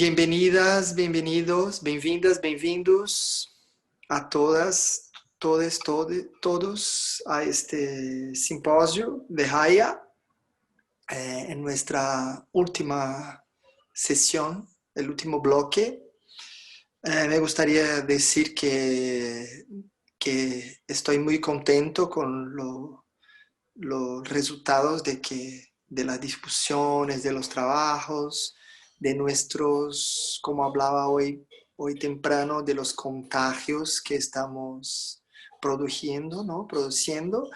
Bienvenidas, bienvenidos, bem-vindas, bem-vindos a todas, todos a este simposio de Haya en nuestra última sesión, el último bloque. Me gustaría decir que estoy muy contento con los resultados de las discusiones, de los trabajos, de nuestros, como hablaba hoy temprano, de los contagios que estamos produciendo, ¿no? Produciendo.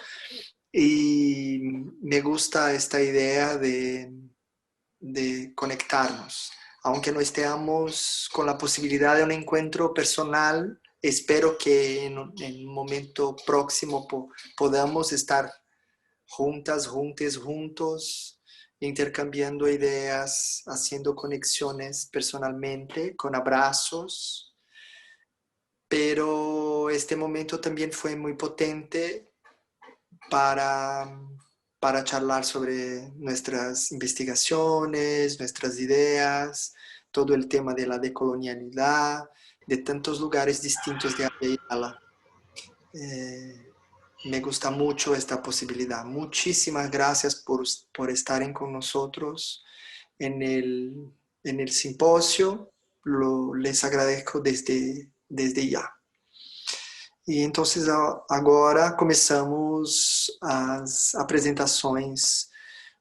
Y me gusta esta idea de conectarnos. Aunque no estemos con la posibilidad de un encuentro personal, espero que en un momento próximo podamos estar juntas, juntes, juntos, intercambiando ideas, haciendo conexiones personalmente, con abrazos. Pero este momento también fue muy potente para, para charlar sobre nuestras investigaciones, nuestras ideas, todo el tema de la decolonialidad, de tantos lugares distintos de Ayala. Me gusta mucho esta posibilidad. Muchísimas gracias por estar con nosotros en el simposio. Les agradezco desde ya. E então, agora começamos as apresentações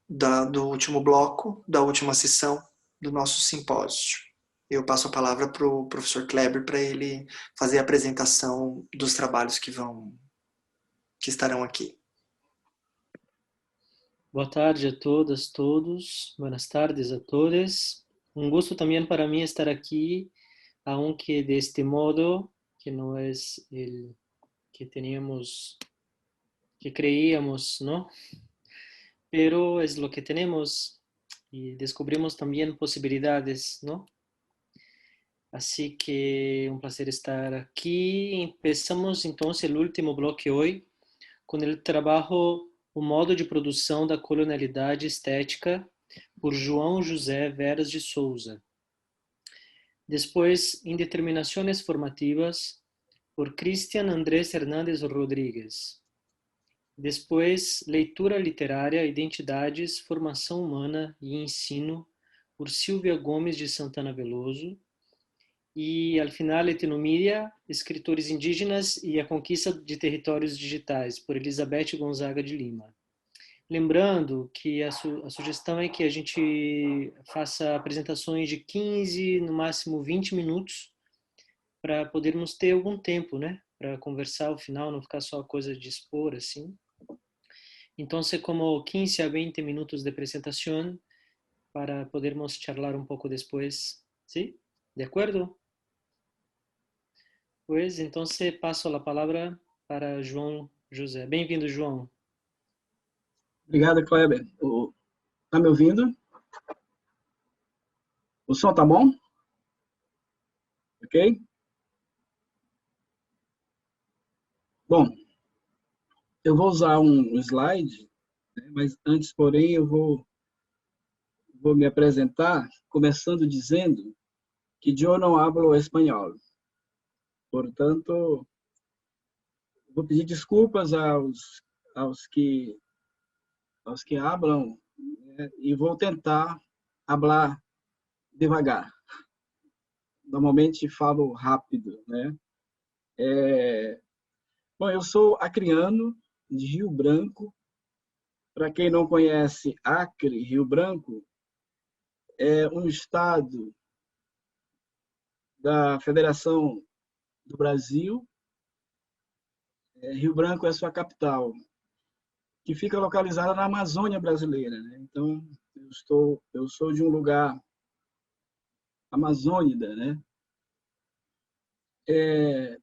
do último bloco, da última sessão do nosso simpósio. Eu passo a palavra para o professor Kleber para ele fazer a apresentação dos trabalhos que estarão aqui. Boa tarde a todas, todos. Buenas tardes a todos. Un gusto también para mí estar aquí, aunque de este modo, que no es el que teníamos, que creíamos, ¿no? Pero es lo que tenemos y descubrimos también posibilidades, ¿no? Así que un placer estar aquí. Empezamos entonces el último bloque hoy com o trabalho O Modo de Produção da Colonialidade Estética, por João José Veras de Souza. Depois, Indeterminações Formativas, por Cristian Andrés Hernández Rodrigues. Depois, Leitura Literária, Identidades, Formação Humana e Ensino, por Silvia Gomes de Santana Veloso. E, al final, Etnomídia, Escritores Indígenas e a Conquista de Territórios Digitais, por Elizabeth Gonzaga de Lima. Lembrando que a sugestão é que a gente faça apresentações de 15, no máximo 20 minutos, para podermos ter algum tempo, né? Para conversar ao final, não ficar só coisa de expor, assim. Então, é como 15 a 20 minutos de apresentação, para podermos charlar um pouco depois. ¿Sí? ¿De acordo? Pois, então, passo a palavra para João José. Bem-vindo, João. Obrigado, Kleber. Tá me ouvindo? O som tá bom? Ok? Bom, eu vou usar um slide, né, mas antes, porém, eu vou me apresentar, começando dizendo que eu não hablo espanhol. Portanto, vou pedir desculpas aos que hablam, né, e vou tentar falar devagar. Normalmente falo rápido, né? Bom, eu sou acriano de Rio Branco. Para quem não conhece, Acre, Rio Branco, é um estado da Federação do Brasil. Rio Branco é sua capital, que fica localizada na Amazônia brasileira, né? Então, eu sou de um lugar amazônida, né? E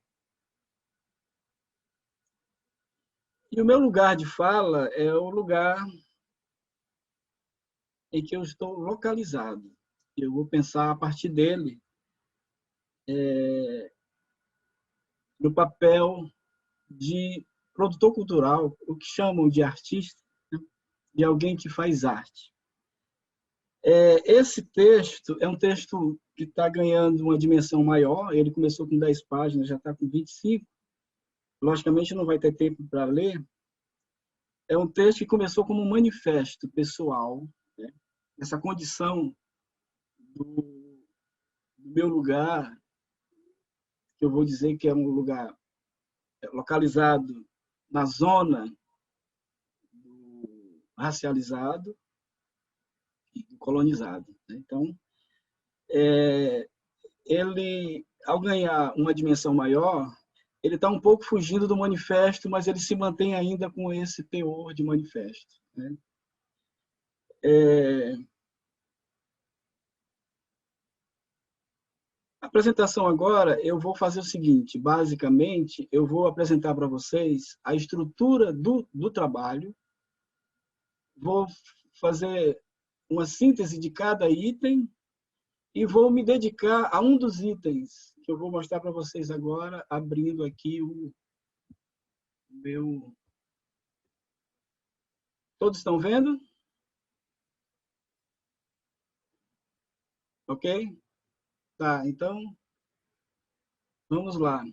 o meu lugar de fala é o lugar em que eu estou localizado. Eu vou pensar a partir dele no papel de produtor cultural, o que chamam de artista, né? De alguém que faz arte. Esse texto é um texto que está ganhando uma dimensão maior. Ele começou com 10 páginas, já está com 25. Logicamente, não vai ter tempo para ler. É um texto que começou como um manifesto pessoal, né? Essa condição do meu lugar, que eu vou dizer que é um lugar localizado na zona do racializado e do colonizado. Então, ele, ao ganhar uma dimensão maior, ele está um pouco fugindo do manifesto, mas ele se mantém ainda com esse teor de manifesto, né? A apresentação agora, eu vou fazer o seguinte, basicamente, eu vou apresentar para vocês a estrutura do trabalho, vou fazer uma síntese de cada item e vou me dedicar a um dos itens que eu vou mostrar para vocês agora, abrindo aqui o meu... Todos estão vendo? Ok? Tá, então, vamos lá.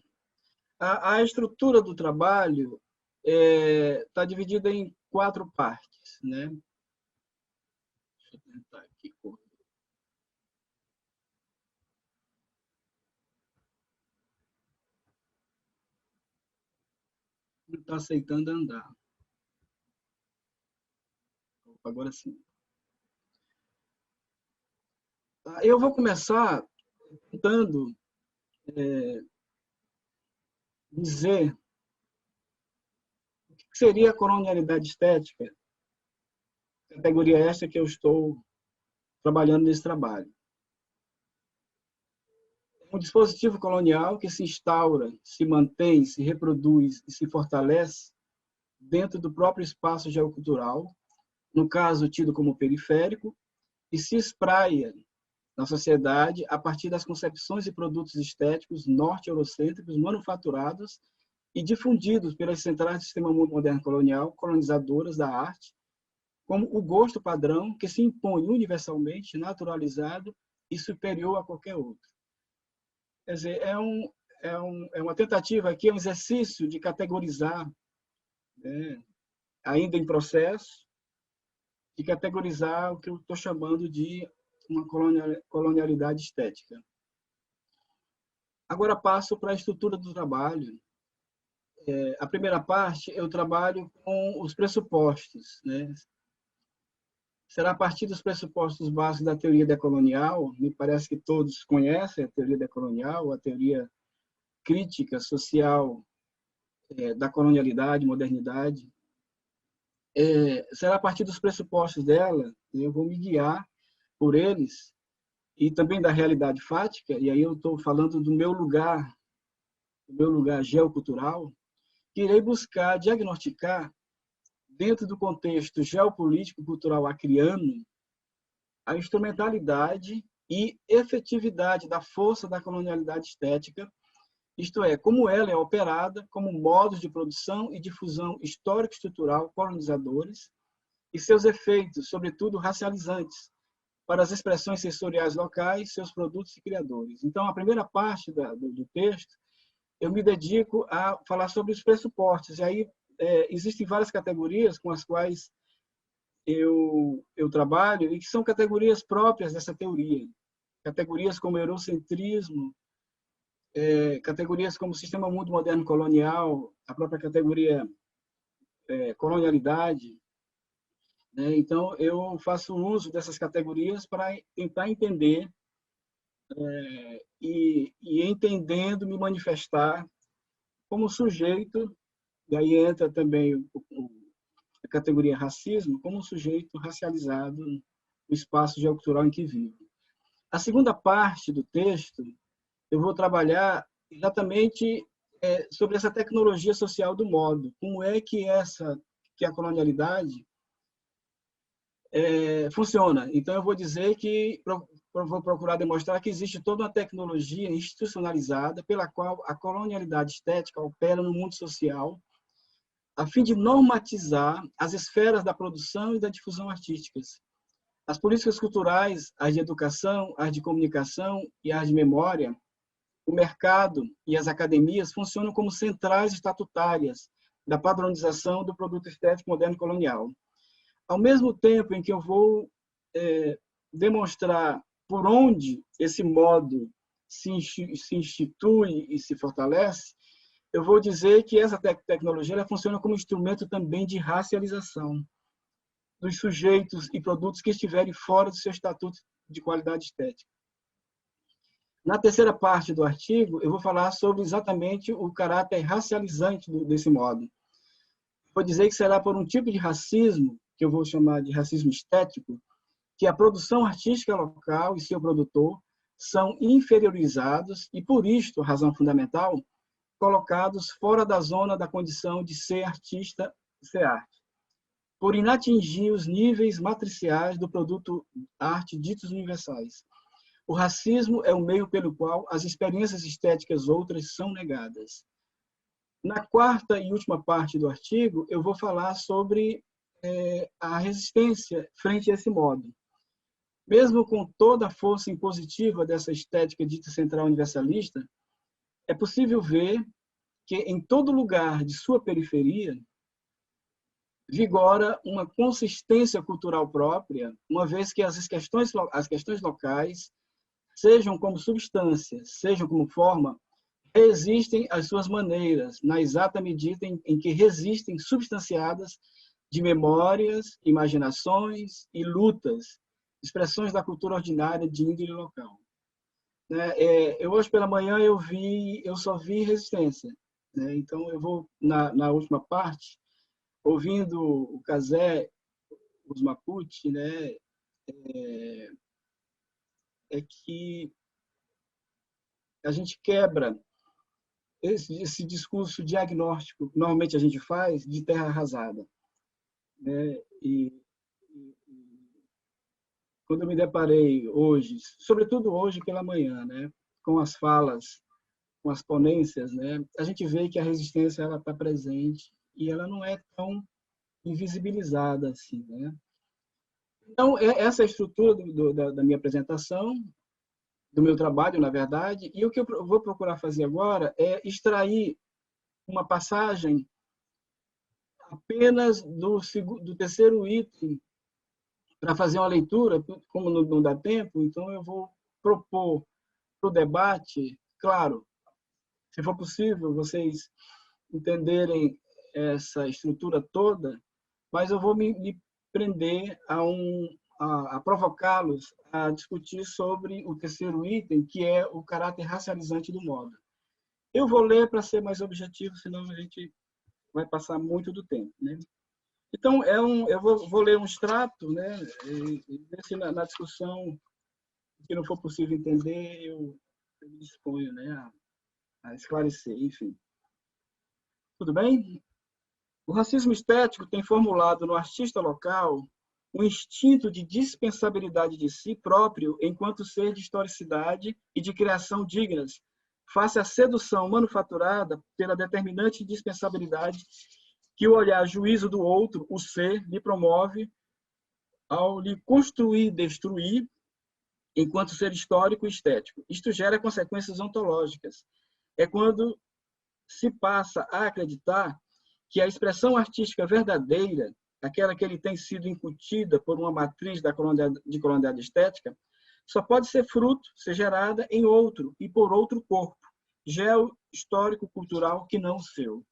A estrutura do trabalho está dividida em 4 partes, né? Deixa eu tentar aqui. Não está aceitando andar. Agora sim. Eu vou começar tentando dizer o que seria a colonialidade estética, categoria esta que eu estou trabalhando nesse trabalho. É um dispositivo colonial que se instaura, se mantém, se reproduz e se fortalece dentro do próprio espaço geocultural, no caso tido como periférico, e se espraia na sociedade a partir das concepções e produtos estéticos norte-eurocêntricos manufaturados e difundidos pelas centrais do sistema moderno colonial, colonizadoras da arte, como o gosto padrão que se impõe universalmente, naturalizado e superior a qualquer outro. Quer dizer, é uma tentativa aqui, é um exercício de categorizar, né, ainda em processo, de categorizar o que eu estou chamando de uma colonialidade estética. Agora passo para a estrutura do trabalho. A primeira parte, eu trabalho com os pressupostos, né? Será a partir dos pressupostos básicos da teoria decolonial, me parece que todos conhecem a teoria decolonial, a teoria crítica social da colonialidade, modernidade. Será a partir dos pressupostos dela, eu vou me guiar por eles, e também da realidade fática, e aí eu estou falando do meu lugar geocultural, que irei buscar diagnosticar, dentro do contexto geopolítico cultural acriano, a instrumentalidade e efetividade da força da colonialidade estética, isto é, como ela é operada como modos de produção e difusão histórico-estrutural colonizadores e seus efeitos, sobretudo racializantes, para as expressões sensoriais locais, seus produtos e criadores. Então, a primeira parte do texto, eu me dedico a falar sobre os pressupostos. E aí existem várias categorias com as quais eu trabalho e que são categorias próprias dessa teoria. Categorias como eurocentrismo, categorias como sistema mundo moderno colonial, a própria categoria colonialidade. Então, eu faço uso dessas categorias para tentar entender e entendendo, me manifestar como sujeito, e aí entra também a categoria racismo, como sujeito racializado no espaço geocultural em que vivo. A segunda parte do texto, eu vou trabalhar exatamente sobre essa tecnologia social do modo, como é que a colonialidade funciona. Então, eu vou dizer que vou procurar demonstrar que existe toda uma tecnologia institucionalizada pela qual a colonialidade estética opera no mundo social, a fim de normatizar as esferas da produção e da difusão artísticas, As políticas culturais, as de educação, as de comunicação e as de memória, o mercado e as academias funcionam como centrais estatutárias da padronização do produto estético moderno colonial. Ao mesmo tempo em que eu vou demonstrar por onde esse modo se institui e se fortalece, eu vou dizer que essa tecnologia ela funciona como instrumento também de racialização dos sujeitos e produtos que estiverem fora do seu estatuto de qualidade estética. Na terceira parte do artigo, eu vou falar sobre exatamente o caráter racializante desse modo. Vou dizer que será por um tipo de racismo, que eu vou chamar de racismo estético, que a produção artística local e seu produtor são inferiorizados e, por isto, razão fundamental, colocados fora da zona da condição de ser artista, ser arte, por inatingir os níveis matriciais do produto arte ditos universais. O racismo é o meio pelo qual as experiências estéticas outras são negadas. Na quarta e última parte do artigo, eu vou falar sobre a resistência frente a esse modo. Mesmo com toda a força impositiva dessa estética dita central universalista, é possível ver que em todo lugar de sua periferia vigora uma consistência cultural própria, uma vez que as questões locais, sejam como substância, sejam como forma, resistem às suas maneiras, na exata medida em que resistem substanciadas de memórias, imaginações e lutas, expressões da cultura ordinária de índole local. Hoje pela manhã eu só vi resistência. Então eu vou, na última parte, ouvindo o Cazé, os Mapuche, é que a gente quebra esse discurso diagnóstico que normalmente a gente faz de terra arrasada. E quando eu me deparei hoje, sobretudo hoje pela manhã, com as falas, com as ponências, a gente vê que a resistência ela está presente e ela não é tão invisibilizada assim. Então, essa é a estrutura da minha apresentação, do meu trabalho, na verdade, e o que eu vou procurar fazer agora é extrair uma passagem apenas do terceiro item para fazer uma leitura, como não dá tempo, então eu vou propor para o debate, claro, se for possível, vocês entenderem essa estrutura toda, mas eu vou me prender a provocá-los a discutir sobre o terceiro item, que é o caráter racializante do modo. Eu vou ler para ser mais objetivo, senão a gente vai passar muito do tempo. Então, eu vou ler um extrato, e ver se na discussão, que não for possível entender, eu me disponho a esclarecer, enfim. Tudo bem? O racismo estético tem formulado no artista local um instinto de dispensabilidade de si próprio enquanto ser de historicidade e de criação dignas, face à sedução manufaturada pela determinante dispensabilidade que o olhar juízo do outro, o ser, lhe promove ao lhe construir e destruir enquanto ser histórico e estético. Isto gera consequências ontológicas. É quando se passa a acreditar que a expressão artística verdadeira, aquela que ele tem sido incutida por uma matriz de colonialidade estética, só pode ser fruto, ser gerada em outro e por outro corpo, geo-histórico-cultural que não o seu.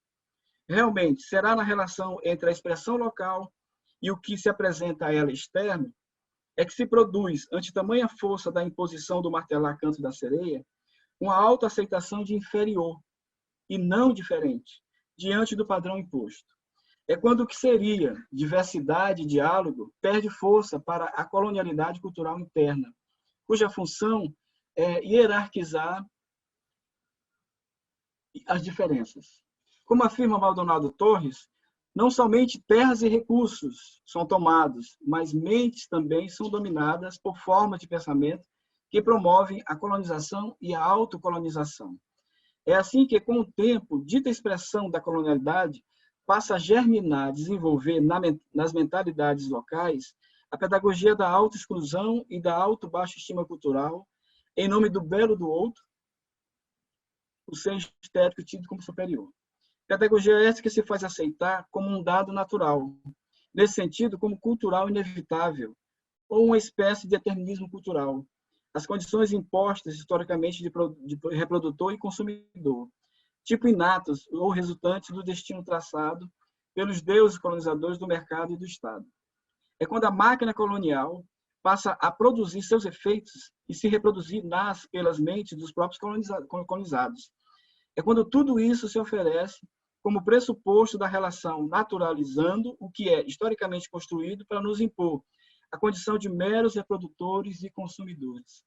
Realmente, será na relação entre a expressão local e o que se apresenta a ela externo, é que se produz, ante tamanha força da imposição do martelar canto da sereia, uma autoaceitação de inferior, e não diferente, diante do padrão imposto. É quando o que seria diversidade e diálogo perde força para a colonialidade cultural interna, cuja função é hierarquizar as diferenças. Como afirma Maldonado Torres, não somente terras e recursos são tomados, mas mentes também são dominadas por formas de pensamento que promovem a colonização e a autocolonização. É assim que, com o tempo, dita expressão da colonialidade passa a germinar, desenvolver nas mentalidades locais a pedagogia da autoexclusão e da auto-baixa estima cultural, em nome do belo do outro, o ser estético tido como superior. Pedagogia essa que se faz aceitar como um dado natural, nesse sentido, como cultural inevitável, ou uma espécie de determinismo cultural. As condições impostas historicamente de reprodutor e consumidor, tipo inatos ou resultantes do destino traçado pelos deuses colonizadores do mercado e do Estado. É quando a máquina colonial passa a produzir seus efeitos e se reproduzir pelas mentes dos próprios colonizados. É quando tudo isso se oferece como pressuposto da relação, naturalizando o que é historicamente construído para nos impor a condição de meros reprodutores e consumidores.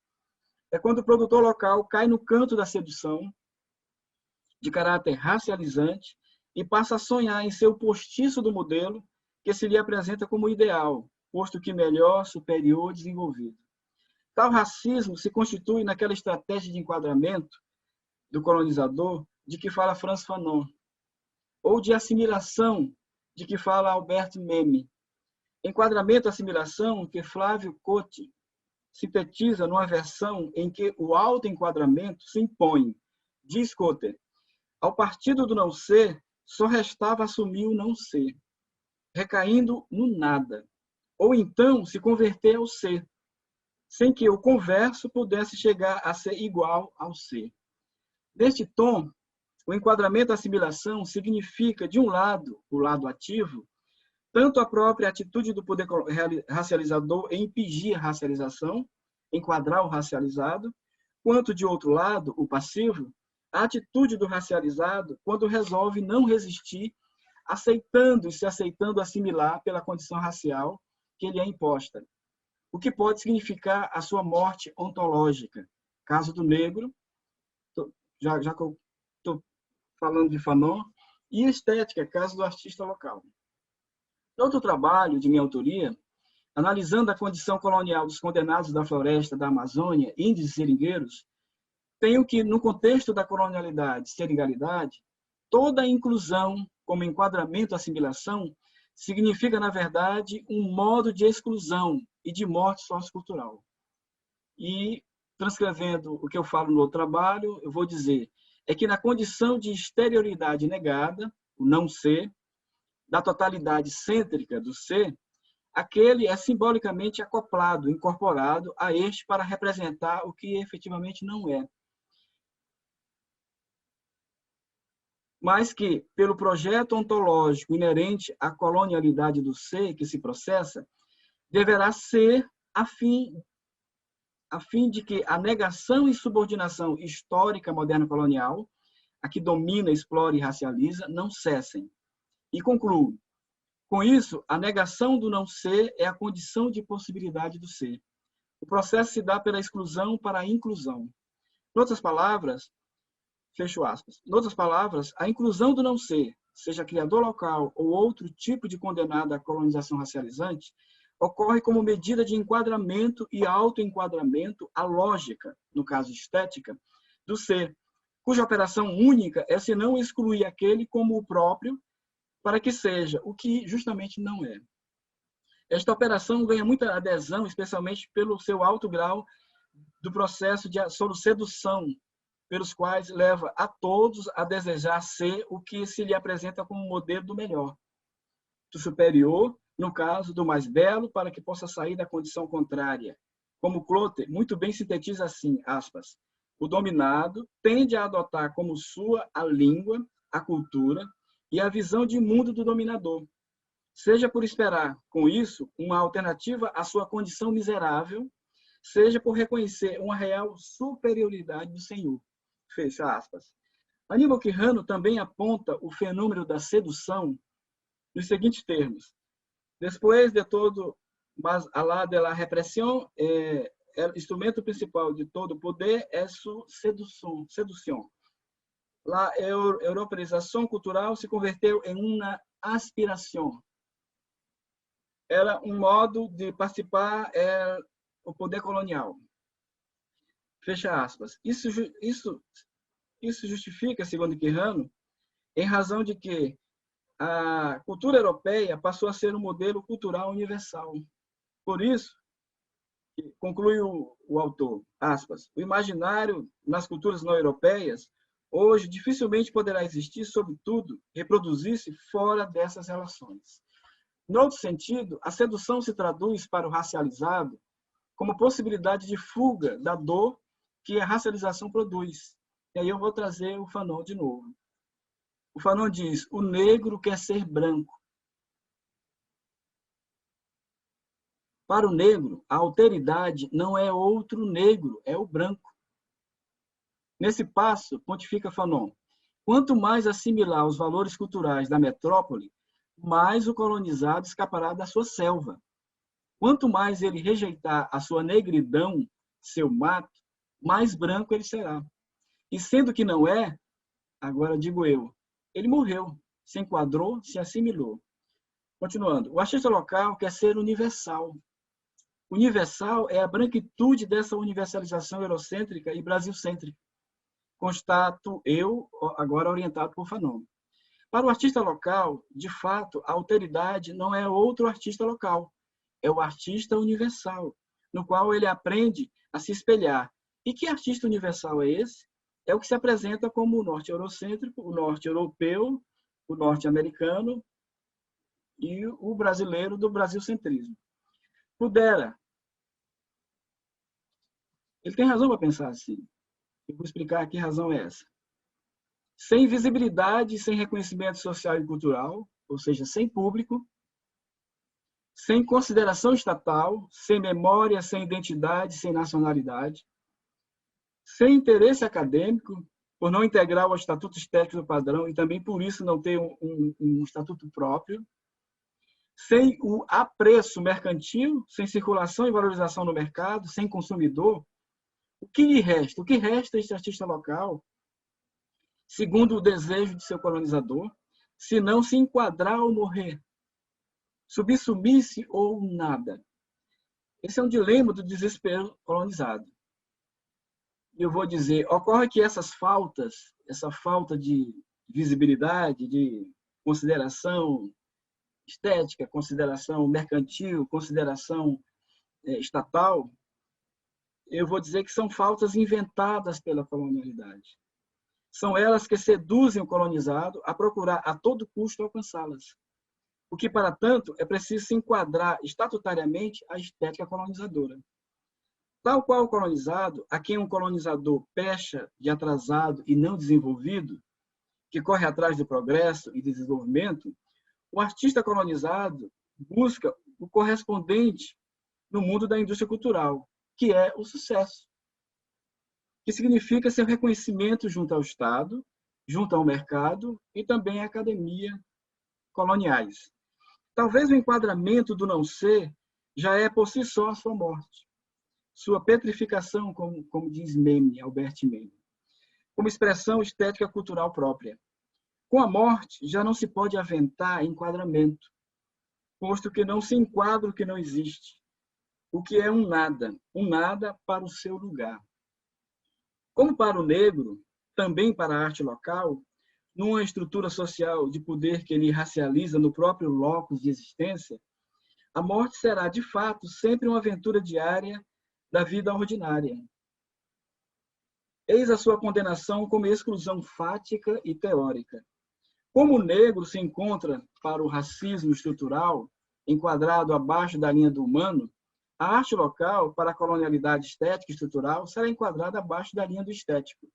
É quando o produtor local cai no canto da sedução, de caráter racializante, e passa a sonhar em ser o postiço do modelo que se lhe apresenta como ideal, posto que melhor, superior, desenvolvido. Tal racismo se constitui naquela estratégia de enquadramento do colonizador de que fala Frantz Fanon, ou de assimilação de que fala Albert Memmi. Enquadramento e assimilação que Flávio Cotti sintetiza numa versão em que o autoenquadramento se impõe. Diz Cotter, ao partido do não ser, só restava assumir o não ser, recaindo no nada, ou então se converter ao ser, sem que o converso pudesse chegar a ser igual ao ser. Neste tom, o enquadramento e assimilação significa, de um lado, o lado ativo, tanto a própria atitude do poder racializador em impingir a racialização, enquadrar o racializado, quanto, de outro lado, o passivo, a atitude do racializado quando resolve não resistir, aceitando e se aceitando assimilar pela condição racial que lhe é imposta, o que pode significar a sua morte ontológica. Caso do negro, já que eu estou falando de Fanon, e estética, caso do artista local. Outro trabalho de minha autoria, analisando a condição colonial dos condenados da floresta da Amazônia, índios e seringueiros, tenho que, no contexto da colonialidade e seringalidade, toda a inclusão como enquadramento e assimilação significa, na verdade, um modo de exclusão e de morte sociocultural. E, transcrevendo o que eu falo no outro trabalho, eu vou dizer é que na condição de exterioridade negada, o não ser, da totalidade cêntrica do ser, aquele é simbolicamente acoplado, incorporado a este para representar o que efetivamente não é. Mas que, pelo projeto ontológico inerente à colonialidade do ser que se processa, deverá ser a fim de que a negação e subordinação histórica moderna colonial, a que domina, explora e racializa, não cessem. E concluo. Com isso, a negação do não ser é a condição de possibilidade do ser. O processo se dá pela exclusão para a inclusão. Em outras palavras, fecho aspas. Em outras palavras, a inclusão do não ser, seja criador local ou outro tipo de condenado à colonização racializante, ocorre como medida de enquadramento e autoenquadramento à lógica, no caso estética, do ser, cuja operação única é senão excluir aquele como o próprio, para que seja o que justamente não é. Esta operação ganha muita adesão, especialmente pelo seu alto grau do processo de sedução, pelos quais leva a todos a desejar ser o que se lhe apresenta como modelo do melhor, do superior, no caso, do mais belo, para que possa sair da condição contrária. Como Clotet muito bem sintetiza assim, aspas, o dominado tende a adotar como sua a língua, a cultura e a visão de mundo do dominador, seja por esperar, com isso, uma alternativa à sua condição miserável, seja por reconhecer uma real superioridade do Senhor. Fecha aspas. Aníbal Quijano também aponta o fenômeno da sedução nos seguintes termos. Después de todo, mas a la de la represión, o instrumento principal de todo poder é sua sedução. A europeização cultural se converteu em uma aspiração. Era um modo de participar o poder colonial. Fecha aspas. Isso justifica, segundo Quijano, em razão de que a cultura europeia passou a ser um modelo cultural universal. Por isso, conclui o autor, aspas, o imaginário nas culturas não europeias hoje dificilmente poderá existir, sobretudo, reproduzir-se fora dessas relações. No outro sentido, a sedução se traduz para o racializado como possibilidade de fuga da dor que a racialização produz. E aí eu vou trazer o Fanon de novo. O Fanon diz, o negro quer ser branco. Para o negro, a alteridade não é outro negro, é o branco. Nesse passo, pontifica Fanon, quanto mais assimilar os valores culturais da metrópole, mais o colonizado escapará da sua selva. Quanto mais ele rejeitar a sua negridão, seu mato, mais branco ele será. E sendo que não é, agora digo eu, ele morreu, se enquadrou, se assimilou. Continuando, o artista local quer ser universal. Universal é a branquitude dessa universalização eurocêntrica e brasilcêntrica. Constato eu, agora orientado por Fanon. Para o artista local, de fato, a alteridade não é outro artista local, é o artista universal, no qual ele aprende a se espelhar. E que artista universal é esse? É o que se apresenta como o norte eurocêntrico, o norte europeu, o norte-americano e o brasileiro do brasilcentrismo. Pudera. Ele tem razão para pensar assim. Eu vou explicar que razão é essa. Sem visibilidade, sem reconhecimento social e cultural, ou seja, sem público, sem consideração estatal, sem memória, sem identidade, sem nacionalidade, sem interesse acadêmico, por não integrar o estatuto estético do padrão e também por isso não ter um estatuto próprio, sem o apreço mercantil, sem circulação e valorização no mercado, sem consumidor, o que lhe resta? O que resta a este artista local, segundo o desejo de seu colonizador, se não se enquadrar ou morrer, subsumir-se ou nada? Esse é um dilema do desespero colonizado. Eu vou dizer, ocorre que essa falta de visibilidade, de consideração estética, consideração mercantil, consideração estatal, eu vou dizer que são faltas inventadas pela colonialidade. São elas que seduzem o colonizado a procurar a todo custo alcançá-las. O que, para tanto, é preciso se enquadrar estatutariamente a estética colonizadora. Tal qual o colonizado, a quem um colonizador pecha de atrasado e não desenvolvido, que corre atrás do progresso e desenvolvimento, o artista colonizado busca o correspondente no mundo da indústria cultural, que é o sucesso, que significa seu reconhecimento junto ao Estado, junto ao mercado e também à academia coloniais. Talvez o enquadramento do não ser já é por si só a sua morte, sua petrificação, como diz Albert Memmi, como expressão estética cultural própria. Com a morte, já não se pode aventar enquadramento, posto que não se enquadra o que não existe, o que é um nada para o seu lugar. Como para o negro, também para a arte local, numa estrutura social de poder que ele racializa no próprio locus de existência, a morte será, de fato, sempre uma aventura diária da vida ordinária. Eis a sua condenação como exclusão fática e teórica. Como o negro se encontra para o racismo estrutural, enquadrado abaixo da linha do humano, a arte local, para a colonialidade estética e estrutural, será enquadrada abaixo da linha do estético.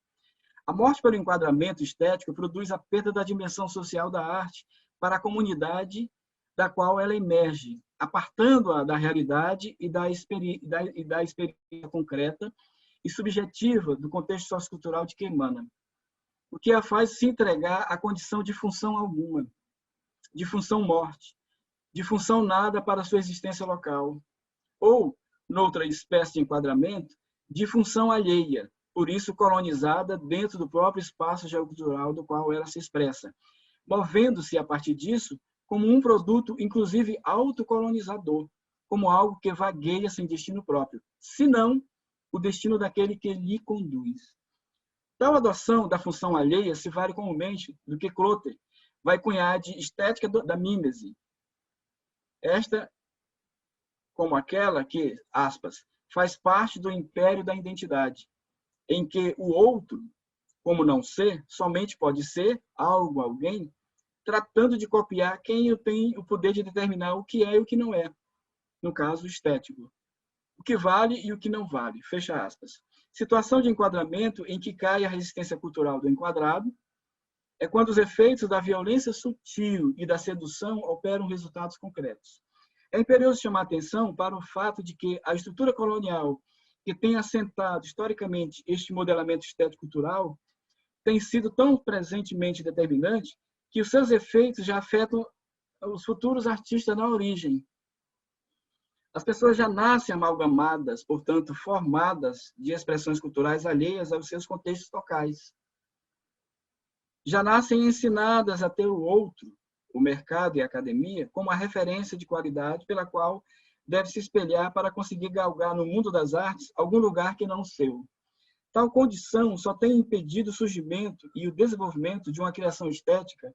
A morte pelo enquadramento estético produz a perda da dimensão social da arte para a comunidade da qual ela emerge, apartando-a da realidade e da experiência concreta e subjetiva do contexto sociocultural de que emana, o que a faz se entregar à condição de função alguma, de função morte, de função nada para a sua existência local, ou, noutra espécie de enquadramento, de função alheia, por isso colonizada dentro do próprio espaço geocultural do qual ela se expressa, movendo-se a partir disso como um produto, inclusive autocolonizador, como algo que vagueia sem destino próprio, senão o destino daquele que lhe conduz. Tal adoção da função alheia se vale comumente do que Clotter vai cunhar de estética da mímese. Esta como aquela que, aspas, faz parte do império da identidade, em que o outro, como não ser, somente pode ser algo, alguém, tratando de copiar quem tem o poder de determinar o que é e o que não é, no caso estético. O que vale e o que não vale, fecha aspas. Situação de enquadramento em que cai a resistência cultural do enquadrado é quando os efeitos da violência sutil e da sedução operam resultados concretos. É imperioso chamar a atenção para o fato de que a estrutura colonial que tem assentado historicamente este modelamento estético-cultural tem sido tão presentemente determinante que os seus efeitos já afetam os futuros artistas na origem. As pessoas já nascem amalgamadas, portanto, formadas de expressões culturais alheias aos seus contextos locais. Já nascem ensinadas a ter o outro, o mercado e a academia, como a referência de qualidade pela qual deve se espelhar para conseguir galgar no mundo das artes algum lugar que não o seu. Tal condição só tem impedido o surgimento e o desenvolvimento de uma criação estética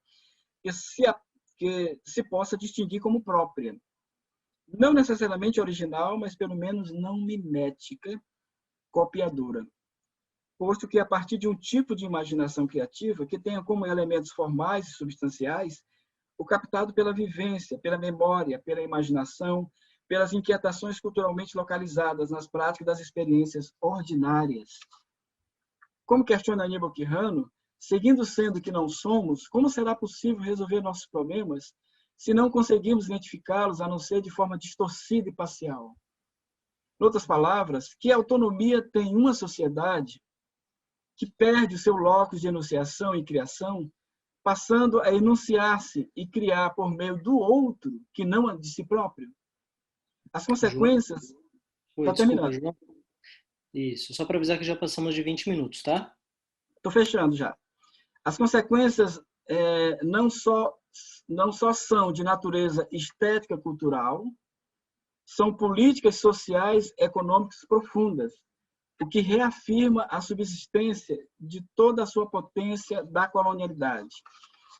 que se possa distinguir como própria. Não necessariamente original, mas pelo menos não mimética, copiadora. Posto que a partir de um tipo de imaginação criativa que tenha como elementos formais e substanciais o captado pela vivência, pela memória, pela imaginação, pelas inquietações culturalmente localizadas nas práticas das experiências ordinárias. Como questiona Aníbal Quirrano, seguindo sendo que não somos, como será possível resolver nossos problemas se não conseguimos identificá-los, a não ser de forma distorcida e parcial? Em outras palavras, que autonomia tem uma sociedade que perde o seu locus de enunciação e criação, passando a enunciar-se e criar por meio do outro, que não a de si próprio? As consequências... Oi, desculpa, João. Isso, só para avisar que já passamos de 20 minutos, tá? Estou fechando já. As consequências não só são de natureza estética cultural, são políticas sociais econômicas profundas, o que reafirma a subsistência de toda a sua potência da colonialidade.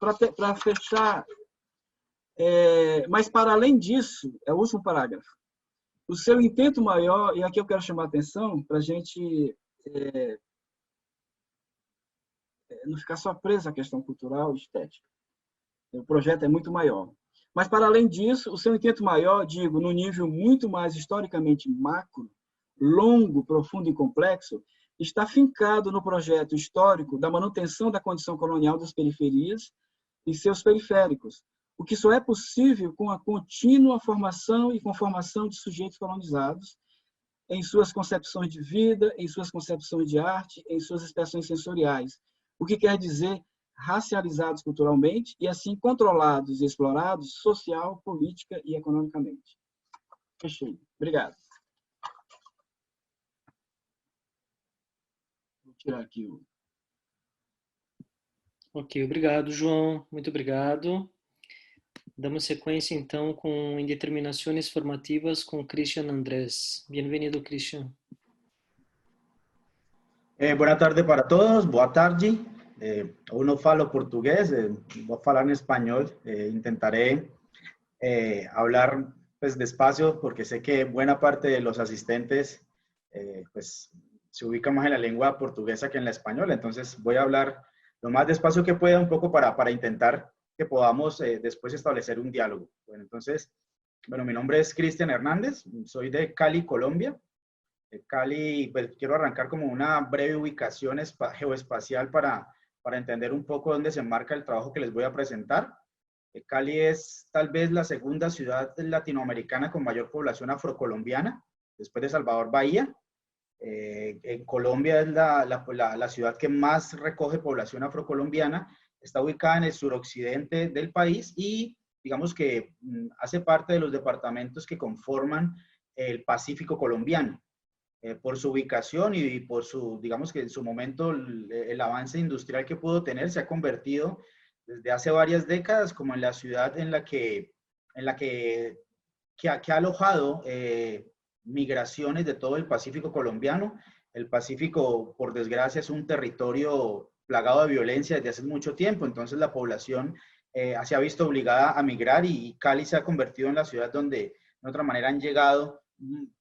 Para fechar, mas para além disso, é o último parágrafo, o seu intento maior, e aqui eu quero chamar a atenção para a gente não ficar só preso à questão cultural e estética. O projeto é muito maior. Mas, para além disso, o seu intento maior, digo, no nível muito mais historicamente macro, longo, profundo e complexo, está fincado no projeto histórico da manutenção da condição colonial das periferias e seus periféricos, o que só é possível com a contínua formação e conformação de sujeitos colonizados em suas concepções de vida, em suas concepções de arte, em suas expressões sensoriais, o que quer dizer racializados culturalmente e, assim, controlados e explorados social, política e economicamente. Fechei. Obrigado. Vou tirar aqui o... Ok, obrigado, João. Muito obrigado. Damos sequência, então, com indeterminações formativas com Christian Andrés. Bem-vindo, Christian. Boa tarde para todos, boa tarde. Eu não falo português, vou falar em espanhol. Intentaré hablar pues, despacio porque sé que buena parte de los asistentes pues, se ubican más en la lengua portuguesa que en la española. Entonces voy a hablar lo más despacio que pueda un poco para intentar que podamos después establecer un diálogo. Bueno, entonces, mi nombre es Cristian Hernández, soy de Cali, Colombia. Cali, pues quiero arrancar como una breve ubicación geoespacial para entender un poco dónde se enmarca el trabajo que les voy a presentar. Cali es tal vez la segunda ciudad latinoamericana con mayor población afrocolombiana, después de Salvador Bahía. En Colombia es la ciudad que más recoge población afrocolombiana, está ubicada en el suroccidente del país y digamos que hace parte de los departamentos que conforman el Pacífico colombiano. Por su ubicación y por su, digamos que en su momento el avance industrial que pudo tener, se ha convertido desde hace varias décadas como en la ciudad en la que ha alojado migraciones de todo el Pacífico colombiano. El Pacífico, por desgracia, es un territorio plagado de violencia desde hace mucho tiempo, entonces la población se ha visto obligada a migrar y Cali se ha convertido en la ciudad donde de otra manera han llegado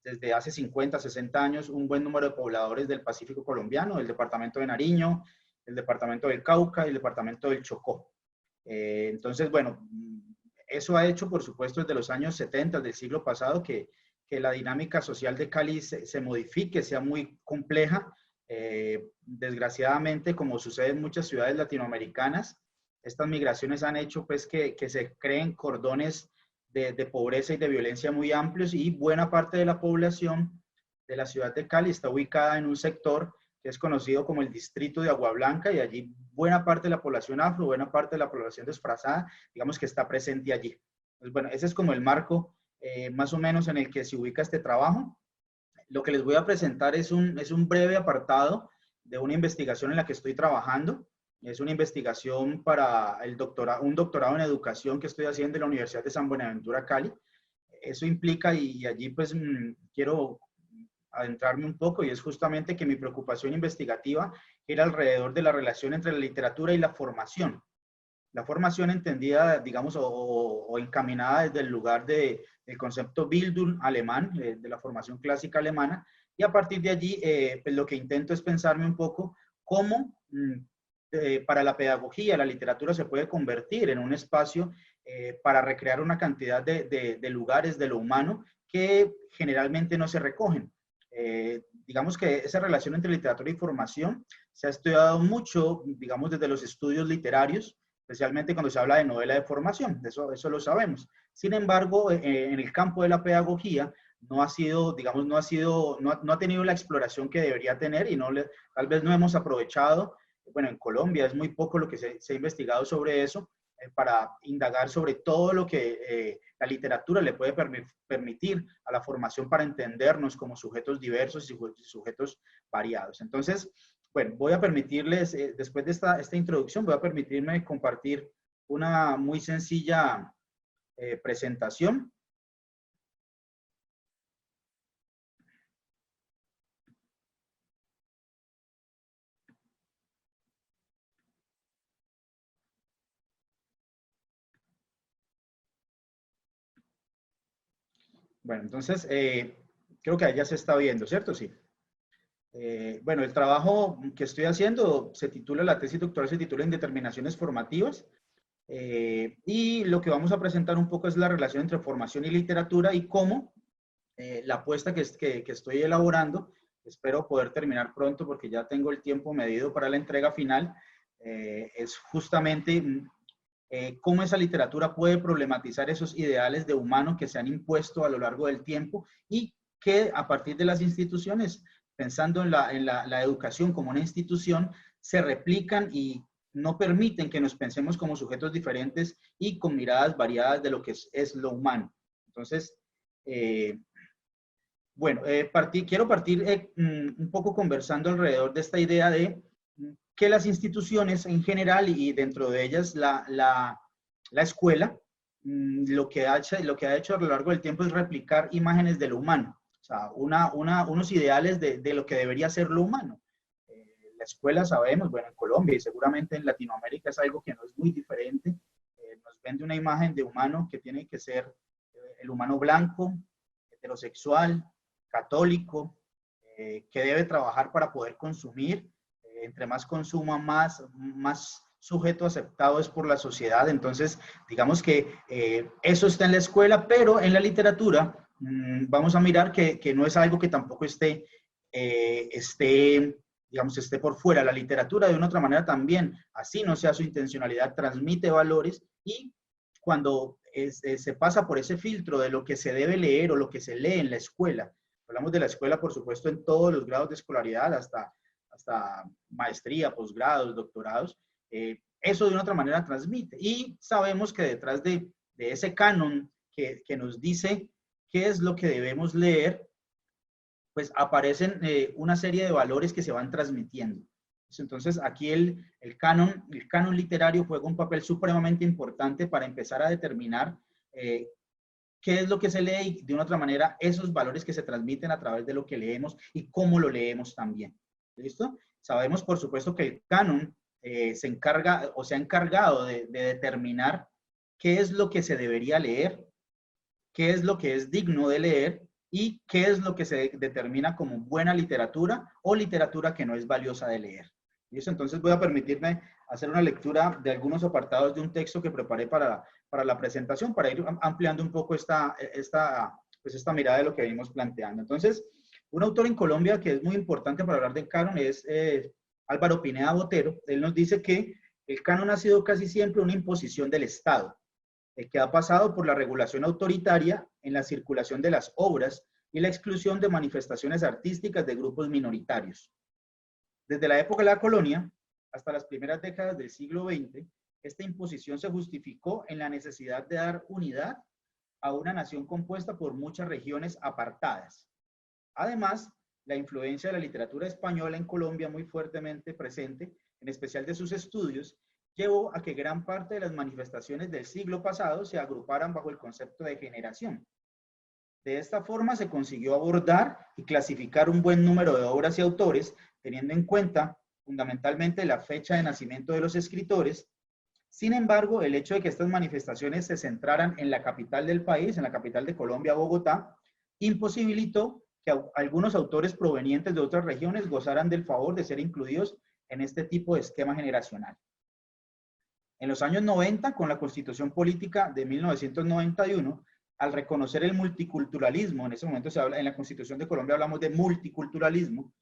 desde hace 50, 60 años un buen número de pobladores del Pacífico colombiano, del departamento de Nariño, el departamento del Cauca y el departamento del Chocó. Entonces, bueno, eso ha hecho, por supuesto, desde los años 70 del siglo pasado que la dinámica social de Cali se modifique, sea muy compleja. Desgraciadamente, como sucede en muchas ciudades latinoamericanas, estas migraciones han hecho pues, que se creen cordones de pobreza y de violencia muy amplios, y buena parte de la población de la ciudad de Cali está ubicada en un sector que es conocido como el distrito de Agua Blanca, y allí buena parte de la población afro, buena parte de la población desplazada, digamos que está presente allí. Entonces, bueno, ese es como el marco más o menos en el que se ubica este trabajo. Lo que les voy a presentar es un breve apartado de una investigación en la que estoy trabajando. Es una investigación para un doctorado en educación que estoy haciendo en la Universidad de San Buenaventura, Cali. Eso implica, y allí pues quiero adentrarme un poco, y es justamente que mi preocupación investigativa era alrededor de la relación entre la literatura y la formación. La formación entendida, digamos, o encaminada desde el lugar del concepto Bildung alemán, de la formación clásica alemana, y a partir de allí, pues lo que intento es pensarme un poco cómo para la pedagogía la literatura se puede convertir en un espacio para recrear una cantidad de lugares de lo humano que generalmente no se recogen. Digamos que esa relación entre literatura y formación se ha estudiado mucho, digamos, desde los estudios literarios, especialmente cuando se habla de novela de formación, eso lo sabemos. Sin embargo, en el campo de la pedagogía no ha sido, digamos, no ha tenido la exploración que debería tener, y tal vez no hemos aprovechado. Bueno, en Colombia es muy poco lo que se ha investigado sobre eso, para indagar sobre todo lo que la literatura le puede permitir a la formación para entendernos como sujetos diversos y sujetos variados. Entonces, bueno, voy a permitirles, después de esta introducción, voy a permitirme compartir una muy sencilla presentación. Bueno, entonces, creo que ahí ya se está viendo, ¿cierto? Sí. Bueno, el trabajo que estoy haciendo se titula, la tesis doctoral se titula Indeterminaciones formativas, y lo que vamos a presentar un poco es la relación entre formación y literatura, y cómo la apuesta que estoy elaborando, espero poder terminar pronto porque ya tengo el tiempo medido para la entrega final, es justamente cómo esa literatura puede problematizar esos ideales de humano que se han impuesto a lo largo del tiempo, y que a partir de las instituciones, pensando en la educación como una institución, se replican y no permiten que nos pensemos como sujetos diferentes y con miradas variadas de lo que es lo humano. Entonces, bueno, quiero partir un poco conversando alrededor de esta idea de que las instituciones en general, y dentro de ellas la escuela, lo que ha hecho a lo largo del tiempo es replicar imágenes de lo humano, o sea, unos ideales de lo que debería ser lo humano. La escuela, sabemos, bueno, en Colombia y seguramente en Latinoamérica es algo que no es muy diferente, nos vende una imagen de humano que tiene que ser el humano blanco, heterosexual, católico, que debe trabajar para poder consumir. Entre más consuma, más sujeto aceptado es por la sociedad. Entonces, digamos que eso está en la escuela, pero en la literatura vamos a mirar que no es algo que tampoco esté por fuera. La literatura, de una otra manera también, así no sea su intencionalidad, transmite valores, y cuando se pasa por ese filtro de lo que se debe leer o lo que se lee en la escuela, hablamos de la escuela, por supuesto, en todos los grados de escolaridad, hasta maestría, posgrados, doctorados, eso de una otra manera transmite. Y sabemos que detrás de ese canon que nos dice qué es lo que debemos leer, pues aparecen una serie de valores que se van transmitiendo. Entonces, aquí el canon literario juega un papel supremamente importante para empezar a determinar qué es lo que se lee, y de una otra manera esos valores que se transmiten a través de lo que leemos y cómo lo leemos también. ¿Listo? Sabemos, por supuesto, que el canon se encarga o se ha encargado de determinar qué es lo que se debería leer, qué es lo que es digno de leer y qué es lo que se determina como buena literatura o literatura que no es valiosa de leer. Y eso, entonces voy a permitirme hacer una lectura de algunos apartados de un texto que preparé para la presentación, para ir ampliando un poco esta mirada de lo que venimos planteando. Entonces, un autor en Colombia que es muy importante para hablar del canon es Álvaro Pineda Botero. Él nos dice que el canon ha sido casi siempre una imposición del Estado, que ha pasado por la regulación autoritaria en la circulación de las obras y la exclusión de manifestaciones artísticas de grupos minoritarios. Desde la época de la colonia hasta las primeras décadas del siglo XX, esta imposición se justificó en la necesidad de dar unidad a una nación compuesta por muchas regiones apartadas. Además, la influencia de la literatura española en Colombia, muy fuertemente presente, en especial de sus estudios, llevó a que gran parte de las manifestaciones del siglo pasado se agruparan bajo el concepto de generación. De esta forma se consiguió abordar y clasificar un buen número de obras y autores, teniendo en cuenta fundamentalmente la fecha de nacimiento de los escritores. Sin embargo, el hecho de que estas manifestaciones se centraran en la capital del país, en la capital de Colombia, Bogotá, imposibilitó que algunos autores provenientes de otras regiones gozaran del favor de ser incluidos en este tipo de esquema generacional. En los años 90, con la Constitución Política de 1991, al reconocer el multiculturalismo, en ese momento se habla, en la Constitución de Colombia hablamos de multiculturalismo,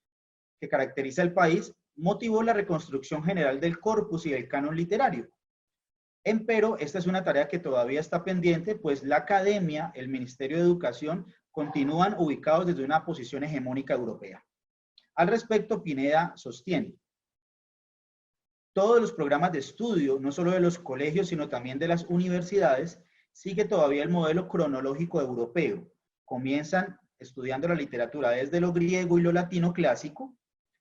que caracteriza el país, motivó la reconstrucción general del corpus y del canon literario. Empero, esta es una tarea que todavía está pendiente, pues la academia, el Ministerio de Educación, continúan ubicados desde una posición hegemónica europea. Al respecto, Pineda sostiene: todos los programas de estudio, no solo de los colegios, sino también de las universidades, sigue todavía el modelo cronológico europeo. Comienzan estudiando la literatura desde lo griego y lo latino clásico,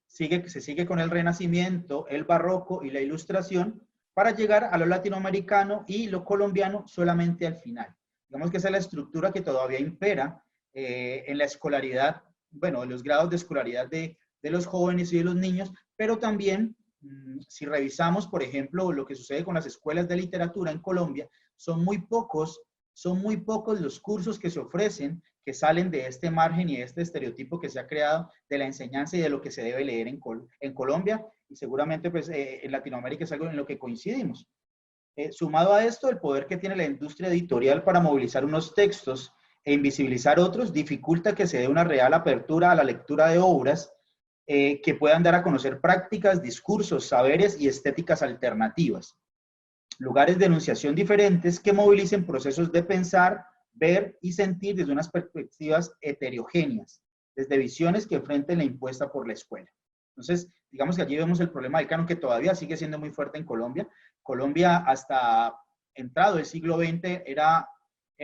se sigue con el Renacimiento, el Barroco y la Ilustración, para llegar a lo latinoamericano y lo colombiano solamente al final. Digamos que esa es la estructura que todavía impera en la escolaridad, bueno, en los grados de escolaridad de los jóvenes y de los niños, pero también, si revisamos, por ejemplo, lo que sucede con las escuelas de literatura en Colombia, son muy pocos los cursos que se ofrecen que salen de este margen y de este estereotipo que se ha creado de la enseñanza y de lo que se debe leer en Colombia, y seguramente pues, en Latinoamérica es algo en lo que coincidimos. Sumado a esto, el poder que tiene la industria editorial para movilizar unos textos e invisibilizar otros dificulta que se dé una real apertura a la lectura de obras que puedan dar a conocer prácticas, discursos, saberes y estéticas alternativas. Lugares de enunciación diferentes que movilicen procesos de pensar, ver y sentir desde unas perspectivas heterogéneas, desde visiones que enfrenten la impuesta por la escuela. Entonces, digamos que allí vemos el problema del canon que todavía sigue siendo muy fuerte en Colombia. Colombia, hasta entrado el siglo XX, era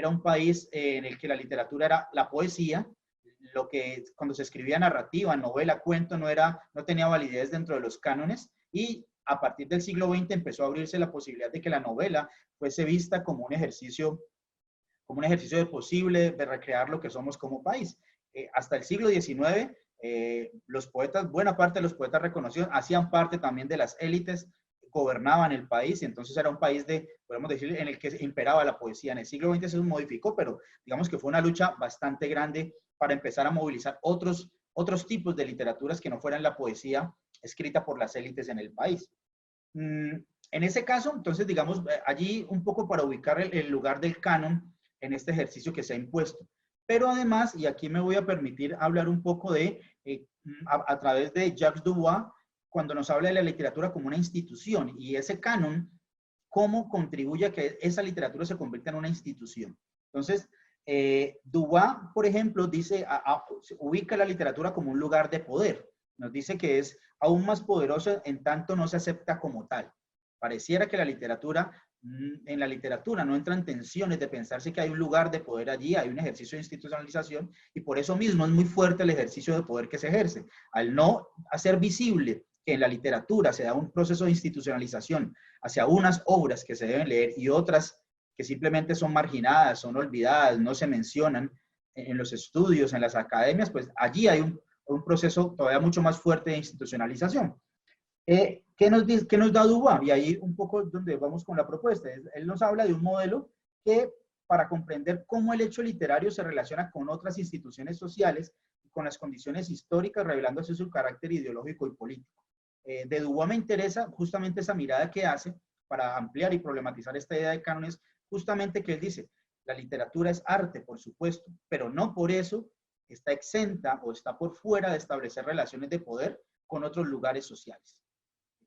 un país en el que la literatura era la poesía, lo que cuando se escribía narrativa, novela, cuento, no tenía validez dentro de los cánones, y a partir del siglo XX empezó a abrirse la posibilidad de que la novela fuese vista como un ejercicio de posible de recrear lo que somos como país. Hasta el siglo XIX, los poetas, buena parte de los poetas reconocidos, hacían parte también de las élites, gobernaban el país, y entonces era un país podemos decir, en el que imperaba la poesía. En el siglo XX se modificó, pero digamos que fue una lucha bastante grande para empezar a movilizar otros tipos de literaturas que no fueran la poesía escrita por las élites en el país. En ese caso, entonces, digamos, allí un poco para ubicar el lugar del canon en este ejercicio que se ha impuesto. Pero además, y aquí me voy a permitir hablar un poco a través de Jacques Dubois, cuando nos habla de la literatura como una institución, y ese canon, cómo contribuye a que esa literatura se convierta en una institución. Entonces, Dubois, por ejemplo, dice, ubica la literatura como un lugar de poder. Nos dice que es aún más poderosa en tanto no se acepta como tal. Pareciera que en la literatura no entran tensiones de pensarse que hay un lugar de poder allí, hay un ejercicio de institucionalización, y por eso mismo es muy fuerte el ejercicio de poder que se ejerce. Al no hacer visible que en la literatura se da un proceso de institucionalización hacia unas obras que se deben leer y otras que simplemente son marginadas, son olvidadas, no se mencionan en los estudios, en las academias, pues allí hay un proceso todavía mucho más fuerte de institucionalización. ¿Qué nos da Dubois? Y ahí un poco donde vamos con la propuesta. Él nos habla de un modelo que para comprender cómo el hecho literario se relaciona con otras instituciones sociales y con las condiciones históricas, revelando así su carácter ideológico y político. De Dubois me interesa justamente esa mirada que hace para ampliar y problematizar esta idea de cánones, justamente que él dice, la literatura es arte, por supuesto, pero no por eso está exenta o está por fuera de establecer relaciones de poder con otros lugares sociales.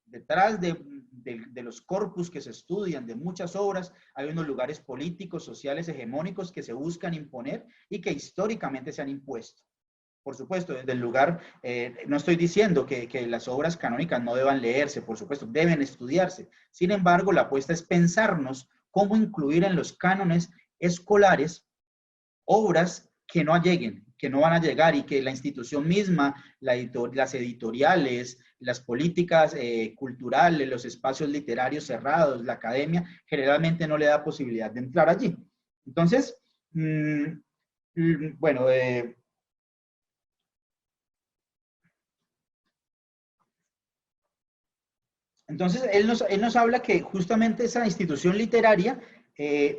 Detrás de los corpus que se estudian, de muchas obras, hay unos lugares políticos, sociales, hegemónicos que se buscan imponer y que históricamente se han impuesto. Por supuesto, desde el lugar, no estoy diciendo que las obras canónicas no deban leerse, por supuesto, deben estudiarse. Sin embargo, la apuesta es pensarnos cómo incluir en los cánones escolares obras que no lleguen, que no van a llegar y que la institución misma, las editoriales, las políticas culturales, los espacios literarios cerrados, la academia, generalmente no le da posibilidad de entrar allí. Entonces, bueno, entonces él nos habla que justamente esa institución literaria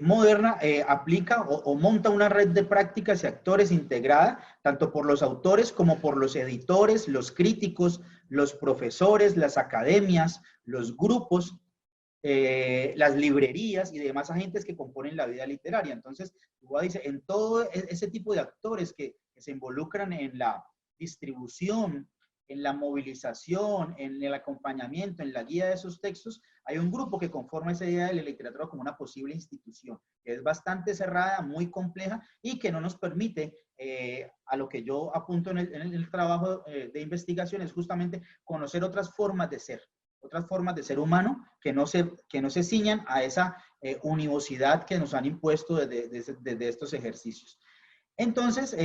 moderna aplica o monta una red de prácticas y actores integrada tanto por los autores como por los editores, los críticos, los profesores, las academias, los grupos, las librerías y demás agentes que componen la vida literaria. Entonces, Dubois dice, en todo ese tipo de actores que se involucran en la distribución, en la movilización, en el acompañamiento, en la guía de esos textos, hay un grupo que conforma esa idea de la literatura como una posible institución, que es bastante cerrada, muy compleja y que no nos permite, a lo que yo apunto en el trabajo de investigación, es justamente conocer otras formas de ser humano que no se ciñan a esa univocidad que nos han impuesto desde estos ejercicios. Entonces,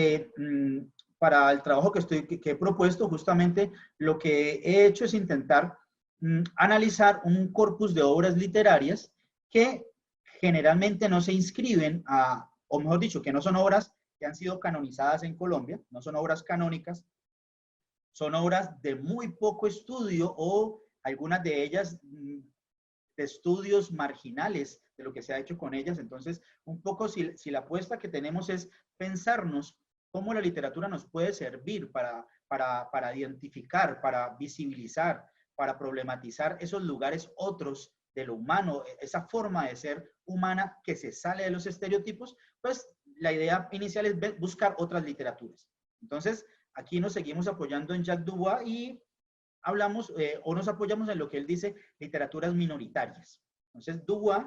para el trabajo que he propuesto, justamente lo que he hecho es intentar analizar un corpus de obras literarias que generalmente no se inscriben o mejor dicho, que no son obras que han sido canonizadas en Colombia, no son obras canónicas, son obras de muy poco estudio o algunas de ellas de estudios marginales de lo que se ha hecho con ellas. Entonces, un poco si la apuesta que tenemos es pensarnos cómo la literatura nos puede servir para identificar, para visibilizar, para problematizar esos lugares otros de lo humano, esa forma de ser humana que se sale de los estereotipos, pues la idea inicial es buscar otras literaturas. Entonces, aquí nos seguimos apoyando en Jacques Dubois y hablamos o nos apoyamos en lo que él dice, literaturas minoritarias. Entonces, Dubois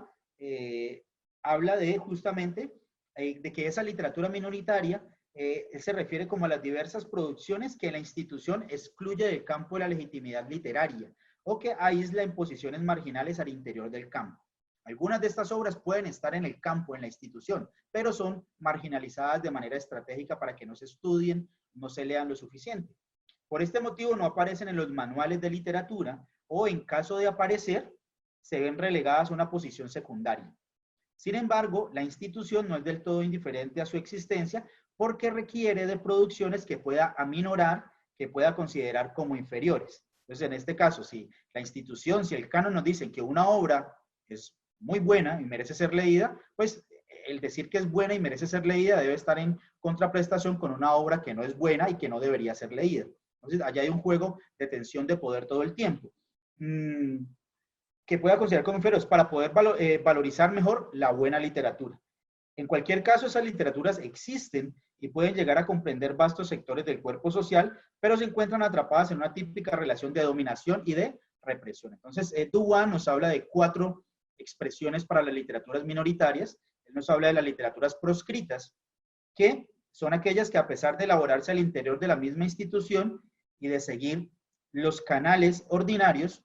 habla de justamente de que esa literatura minoritaria él se refiere como a las diversas producciones que la institución excluye del campo de la legitimidad literaria o que aísla en posiciones marginales al interior del campo. Algunas de estas obras pueden estar en el campo, en la institución, pero son marginalizadas de manera estratégica para que no se estudien, no se lean lo suficiente. Por este motivo no aparecen en los manuales de literatura o en caso de aparecer, se ven relegadas a una posición secundaria. Sin embargo, la institución no es del todo indiferente a su existencia porque requiere de producciones que pueda aminorar, que pueda considerar como inferiores. Entonces, en este caso, si la institución, si el canon nos dice que una obra es muy buena y merece ser leída, pues el decir que es buena y merece ser leída debe estar en contraprestación con una obra que no es buena y que no debería ser leída. Entonces, allá hay un juego de tensión de poder todo el tiempo. Que pueda considerar como inferiores para poder valorizar mejor la buena literatura. En cualquier caso, esas literaturas existen y pueden llegar a comprender vastos sectores del cuerpo social, pero se encuentran atrapadas en una típica relación de dominación y de represión. Entonces, Dubois nos habla de 4 expresiones para las literaturas minoritarias. Él nos habla de las literaturas proscritas, que son aquellas que a pesar de elaborarse al interior de la misma institución y de seguir los canales ordinarios,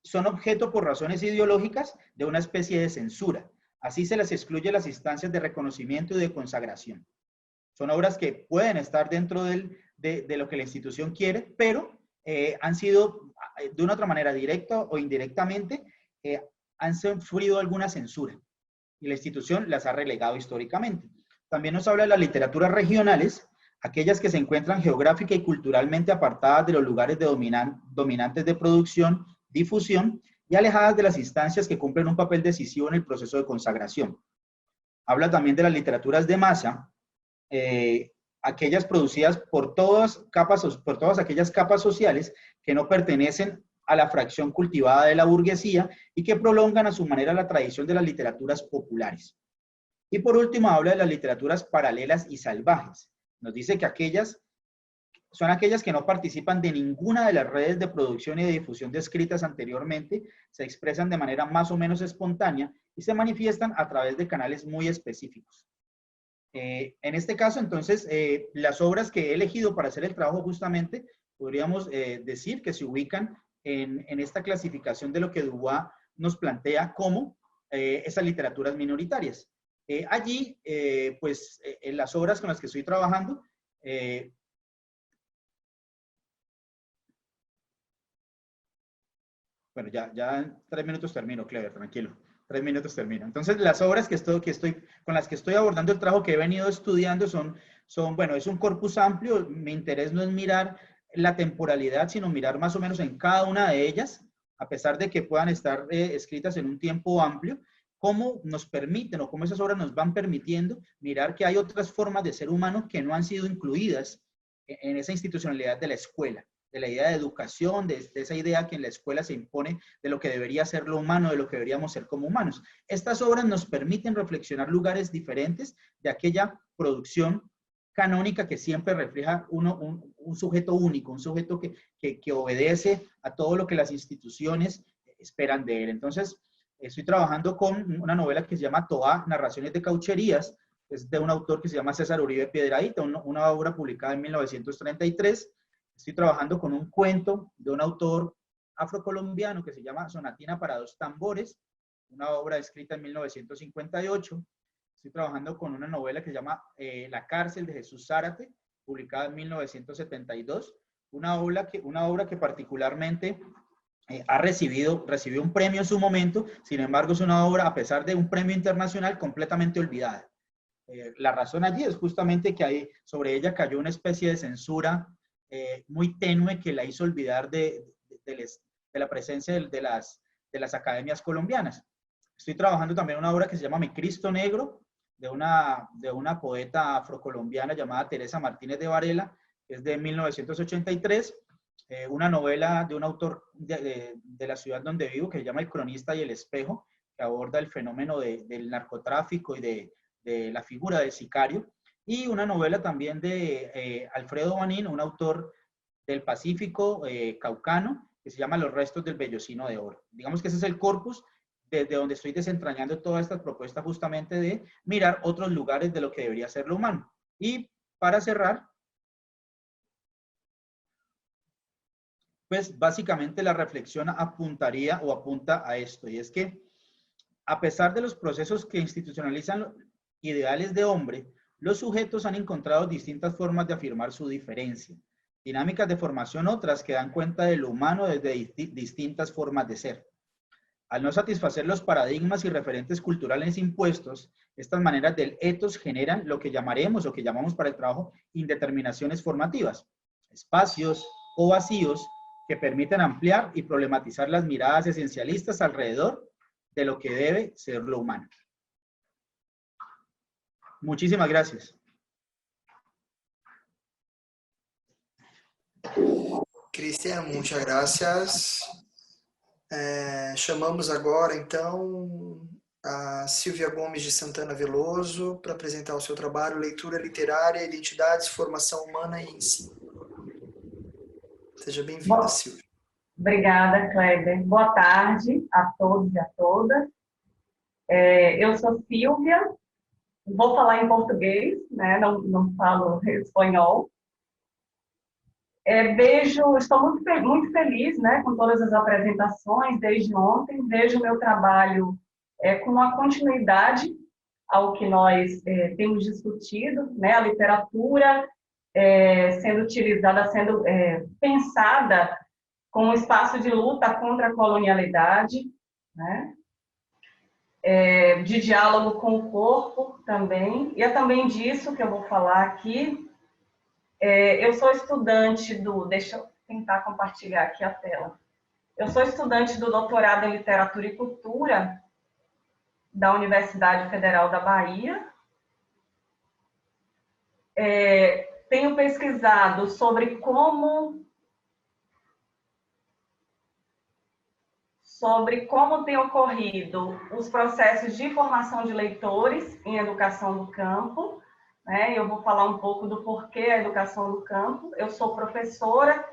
son objeto por razones ideológicas de una especie de censura. Así se las excluye las instancias de reconocimiento y de consagración. Son obras que pueden estar dentro de lo que la institución quiere, pero han sido, de una otra manera, directa o indirectamente, han sufrido alguna censura. Y la institución las ha relegado históricamente. También nos habla de las literaturas regionales, aquellas que se encuentran geográfica y culturalmente apartadas de los lugares dominantes de producción, difusión, y alejadas de las instancias que cumplen un papel decisivo en el proceso de consagración. Habla también de las literaturas de masa, aquellas producidas por todas aquellas capas sociales que no pertenecen a la fracción cultivada de la burguesía y que prolongan a su manera la tradición de las literaturas populares. Y por último habla de las literaturas paralelas y salvajes. Nos dice que son aquellas que no participan de ninguna de las redes de producción y de difusión descritas anteriormente, se expresan de manera más o menos espontánea y se manifiestan a través de canales muy específicos. En este caso, entonces, las obras que he elegido para hacer el trabajo justamente, podríamos decir que se ubican en esta clasificación de lo que Dubois nos plantea como esas literaturas minoritarias. Allí, pues, en las obras con las que estoy trabajando, bueno, ya en 3 minutos termino, Clever, tranquilo. 3 minutos termino. Entonces, las obras con las que estoy abordando el trabajo que he venido estudiando bueno, es un corpus amplio. Mi interés no es mirar la temporalidad, sino mirar más o menos en cada una de ellas, a pesar de que puedan estar escritas en un tiempo amplio, cómo nos permiten o cómo esas obras nos van permitiendo mirar que hay otras formas de ser humano que no han sido incluidas en esa institucionalidad de la escuela, de la idea de educación, de esa idea que en la escuela se impone de lo que debería ser lo humano, de lo que deberíamos ser como humanos. Estas obras nos permiten reflexionar lugares diferentes de aquella producción canónica que siempre refleja un sujeto único, un sujeto que obedece a todo lo que las instituciones esperan de él. Entonces, estoy trabajando con una novela que se llama Toa, Narraciones de Caucherías, es de un autor que se llama César Uribe Piedrahíta, una obra publicada en 1933. Estoy trabajando con un cuento de un autor afrocolombiano que se llama Sonatina para dos tambores, una obra escrita en 1958. Estoy trabajando con una novela que se llama La cárcel de Jesús Zárate, publicada en 1972, una obra que particularmente recibió un premio en su momento. Sin embargo, es una obra, a pesar de un premio internacional, completamente olvidada. La razón allí es justamente que sobre ella cayó una especie de censura muy tenue que la hizo olvidar de la presencia de las academias colombianas. Estoy trabajando también una obra que se llama Mi Cristo Negro, de una poeta afrocolombiana llamada Teresa Martínez de Varela, que es de 1983, una novela de un autor de la ciudad donde vivo, que se llama El Cronista y el Espejo, que aborda el fenómeno del narcotráfico y de la figura del sicario, y una novela también de Alfredo Banín, un autor del Pacífico caucano, que se llama Los restos del vellocino de oro. Digamos que ese es el corpus desde donde estoy desentrañando toda esta propuesta justamente de mirar otros lugares de lo que debería ser lo humano. Y para cerrar, pues básicamente la reflexión apuntaría o apunta a esto, y es que a pesar de los procesos que institucionalizan los ideales de hombre, los sujetos han encontrado distintas formas de afirmar su diferencia, dinámicas de formación otras que dan cuenta de lo humano desde distintas formas de ser. Al no satisfacer los paradigmas y referentes culturales impuestos, estas maneras del etos generan lo que llamaremos o que llamamos para el trabajo indeterminaciones formativas, espacios o vacíos que permiten ampliar y problematizar las miradas esencialistas alrededor de lo que debe ser lo humano. Muchísimas gracias. Cristian, muchas gracias. Chamamos agora, então, a Silvia Gomes de Santana Veloso para apresentar o seu trabalho Leitura Literária, Identidades, Formação Humana e Ensino. Seja bem-vinda, Silvia. Obrigada, Kleber. Boa tarde a todos e a todas. Eu sou Silvia, vou falar em português, né? Não falo espanhol. Estou muito feliz, né, com todas as apresentações desde ontem. Vejo o meu trabalho com uma continuidade ao que nós temos discutido, né, a literatura sendo utilizada, sendo pensada como um espaço de luta contra a colonialidade, né, de diálogo com o corpo também, e é também disso que eu vou falar aqui. Eu sou estudante deixa eu tentar compartilhar aqui a tela. Eu sou estudante do doutorado em Literatura e Cultura da Universidade Federal da Bahia. Tenho pesquisado sobre como tem ocorrido os processos de formação de leitores em educação do campo, né? Eu vou falar um pouco do porquê a educação do campo. Eu sou professora,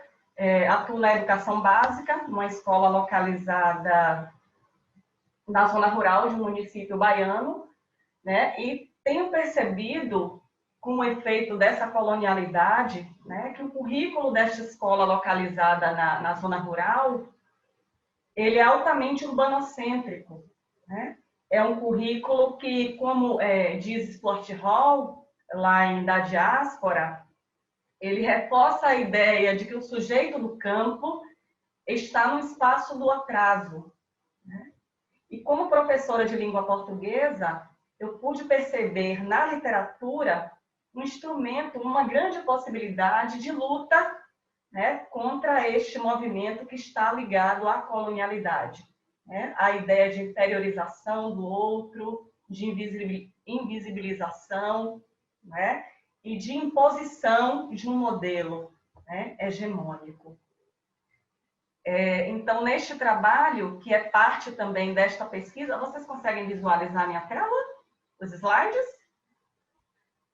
atuo na educação básica, numa escola localizada na zona rural de um município baiano, né? E tenho percebido, com o efeito dessa colonialidade, né, que o currículo desta escola localizada na zona rural, ele é altamente urbanocêntrico, né? É um currículo que, como diz Stuart Hall, lá da diáspora, ele reforça a ideia de que o sujeito do campo está no espaço do atraso, né? E como professora de língua portuguesa, eu pude perceber na literatura um instrumento, uma grande possibilidade de luta, né, contra este movimento que está ligado à colonialidade, né? A ideia de inferiorização do outro, de invisibilização, né, e de imposição de um modelo, né, hegemônico. Então, neste trabalho, que é parte também desta pesquisa, vocês conseguem visualizar a minha tela? Os slides?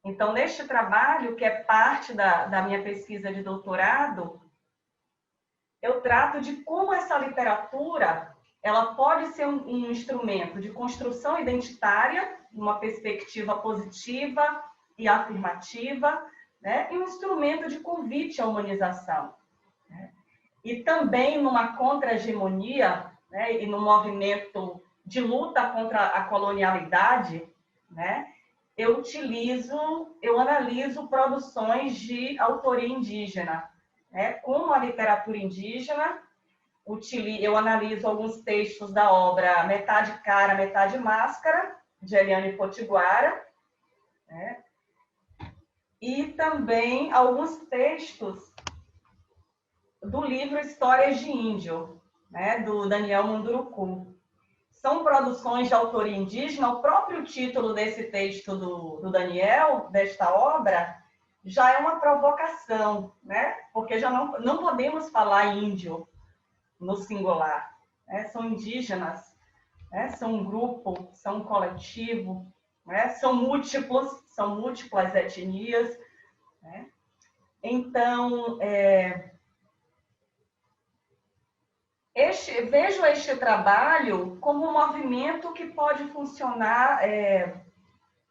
Então, neste trabalho, que é parte da minha pesquisa de doutorado, eu trato de como essa literatura ela pode ser um instrumento de construção identitária, uma perspectiva positiva e afirmativa, né? E um instrumento de convite à humanização, né? E também numa contra-hegemonia, né? E no movimento de luta contra a colonialidade, né? Eu analiso produções de autoria indígena, né? Como a literatura indígena, eu analiso alguns textos da obra Metade Cara, Metade Máscara, de Eliane Potiguara, né? E também alguns textos do livro Histórias de Índio, né? Do Daniel Munduruku. São produções de autoria indígena. O próprio título desse texto do Daniel, desta obra, já é uma provocação, né? Porque já não podemos falar índio no singular, né? São indígenas, né? São um grupo, são um coletivo, né? São múltiplas etnias, né? Então, vejo este trabalho como um movimento que pode funcionar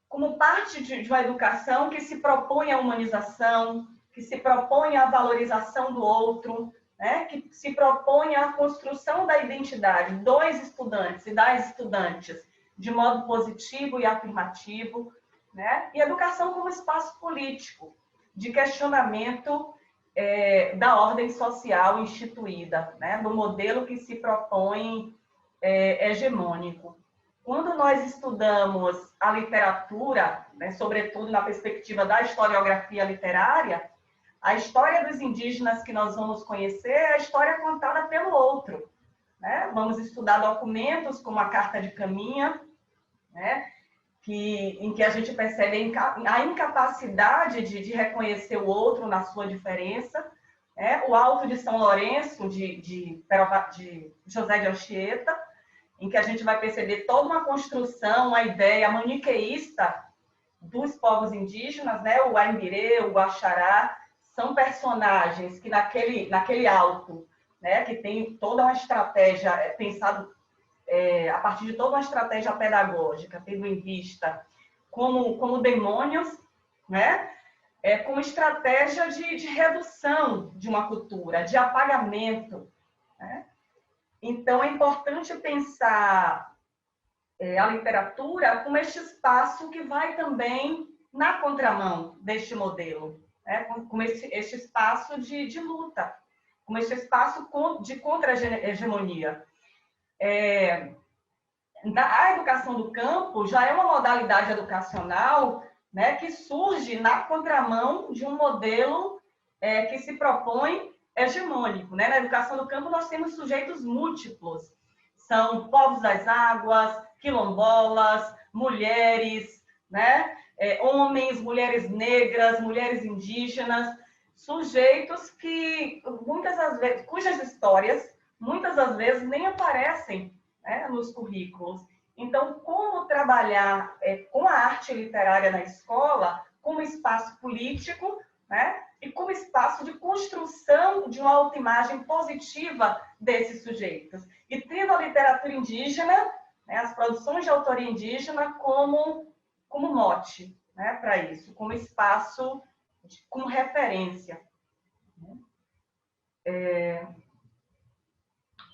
como parte de uma educação que se propõe à humanização, que se propõe à valorização do outro, né? Que se propõe à construção da identidade dos estudantes e das estudantes de modo positivo e afirmativo, né? E educação como espaço político de questionamento da ordem social instituída, né? Do modelo que se propõe hegemônico. Quando nós estudamos a literatura, né, sobretudo na perspectiva da historiografia literária, a história dos indígenas que nós vamos conhecer é a história contada pelo outro, né? Vamos estudar documentos como a Carta de Caminha, né, em que a gente percebe a incapacidade de reconhecer o outro na sua diferença, né? O Alto de São Lourenço, de José de Anchieta, em que a gente vai perceber toda uma construção, uma ideia maniqueísta dos povos indígenas, né? O Aimbirê, o Guaxará, são personagens que naquele alto, né? Que tem toda uma estratégia pensada a partir de toda uma estratégia pedagógica, tendo em vista como demônios, né? Como estratégia de redução de uma cultura, de apagamento, né? Então, é importante pensar a literatura como este espaço que vai também na contramão deste modelo, né? Como este espaço de luta, como este espaço de contra-hegemonia. A educação do campo já é uma modalidade educacional, né, que surge na contramão de um modelo que se propõe hegemônico, né? Na educação do campo nós temos sujeitos múltiplos. São povos das águas, quilombolas, mulheres, né? Homens, mulheres negras, mulheres indígenas, sujeitos que muitas das vezes, cujas histórias muitas das vezes nem aparecem, né, nos currículos. Então, como trabalhar com a arte literária na escola como espaço político, né, e como espaço de construção de uma autoimagem positiva desses sujeitos. E tendo a literatura indígena, né, as produções de autoria indígena como mote, né, para isso, como espaço, como referência.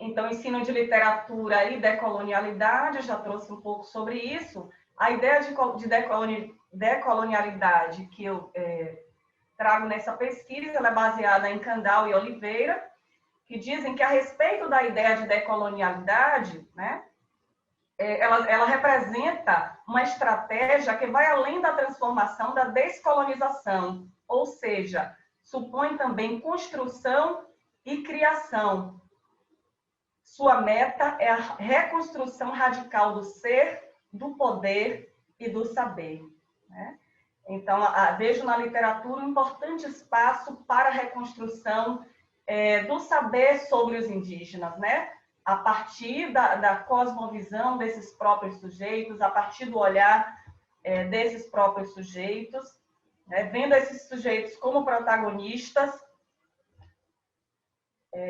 Então, ensino de literatura e decolonialidade, eu já trouxe um pouco sobre isso. A ideia de decolonialidade que eu trago nessa pesquisa, ela é baseada em Candal e Oliveira, que dizem que a respeito da ideia de decolonialidade, né, ela representa uma estratégia que vai além da transformação, da descolonização, ou seja, supõe também construção e criação. Sua meta é a reconstrução radical do ser, do poder e do saber, né? Então, vejo na literatura um importante espaço para a reconstrução do saber sobre os indígenas, né? A partir da cosmovisão desses próprios sujeitos, a partir do olhar desses próprios sujeitos, né? Vendo esses sujeitos como protagonistas.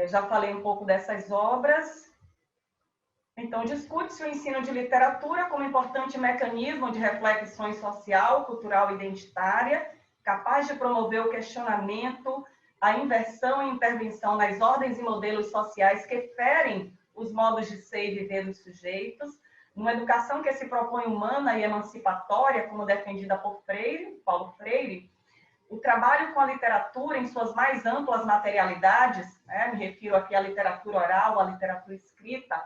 Já falei um pouco dessas obras. Então, discute-se o ensino de literatura como importante mecanismo de reflexão social, cultural e identitária, capaz de promover o questionamento, a inversão e intervenção nas ordens e modelos sociais que ferem os modos de ser e viver dos sujeitos, numa educação que se propõe humana e emancipatória, como defendida por Paulo Freire. O trabalho com a literatura em suas mais amplas materialidades, né, me refiro aqui à literatura oral, à literatura escrita,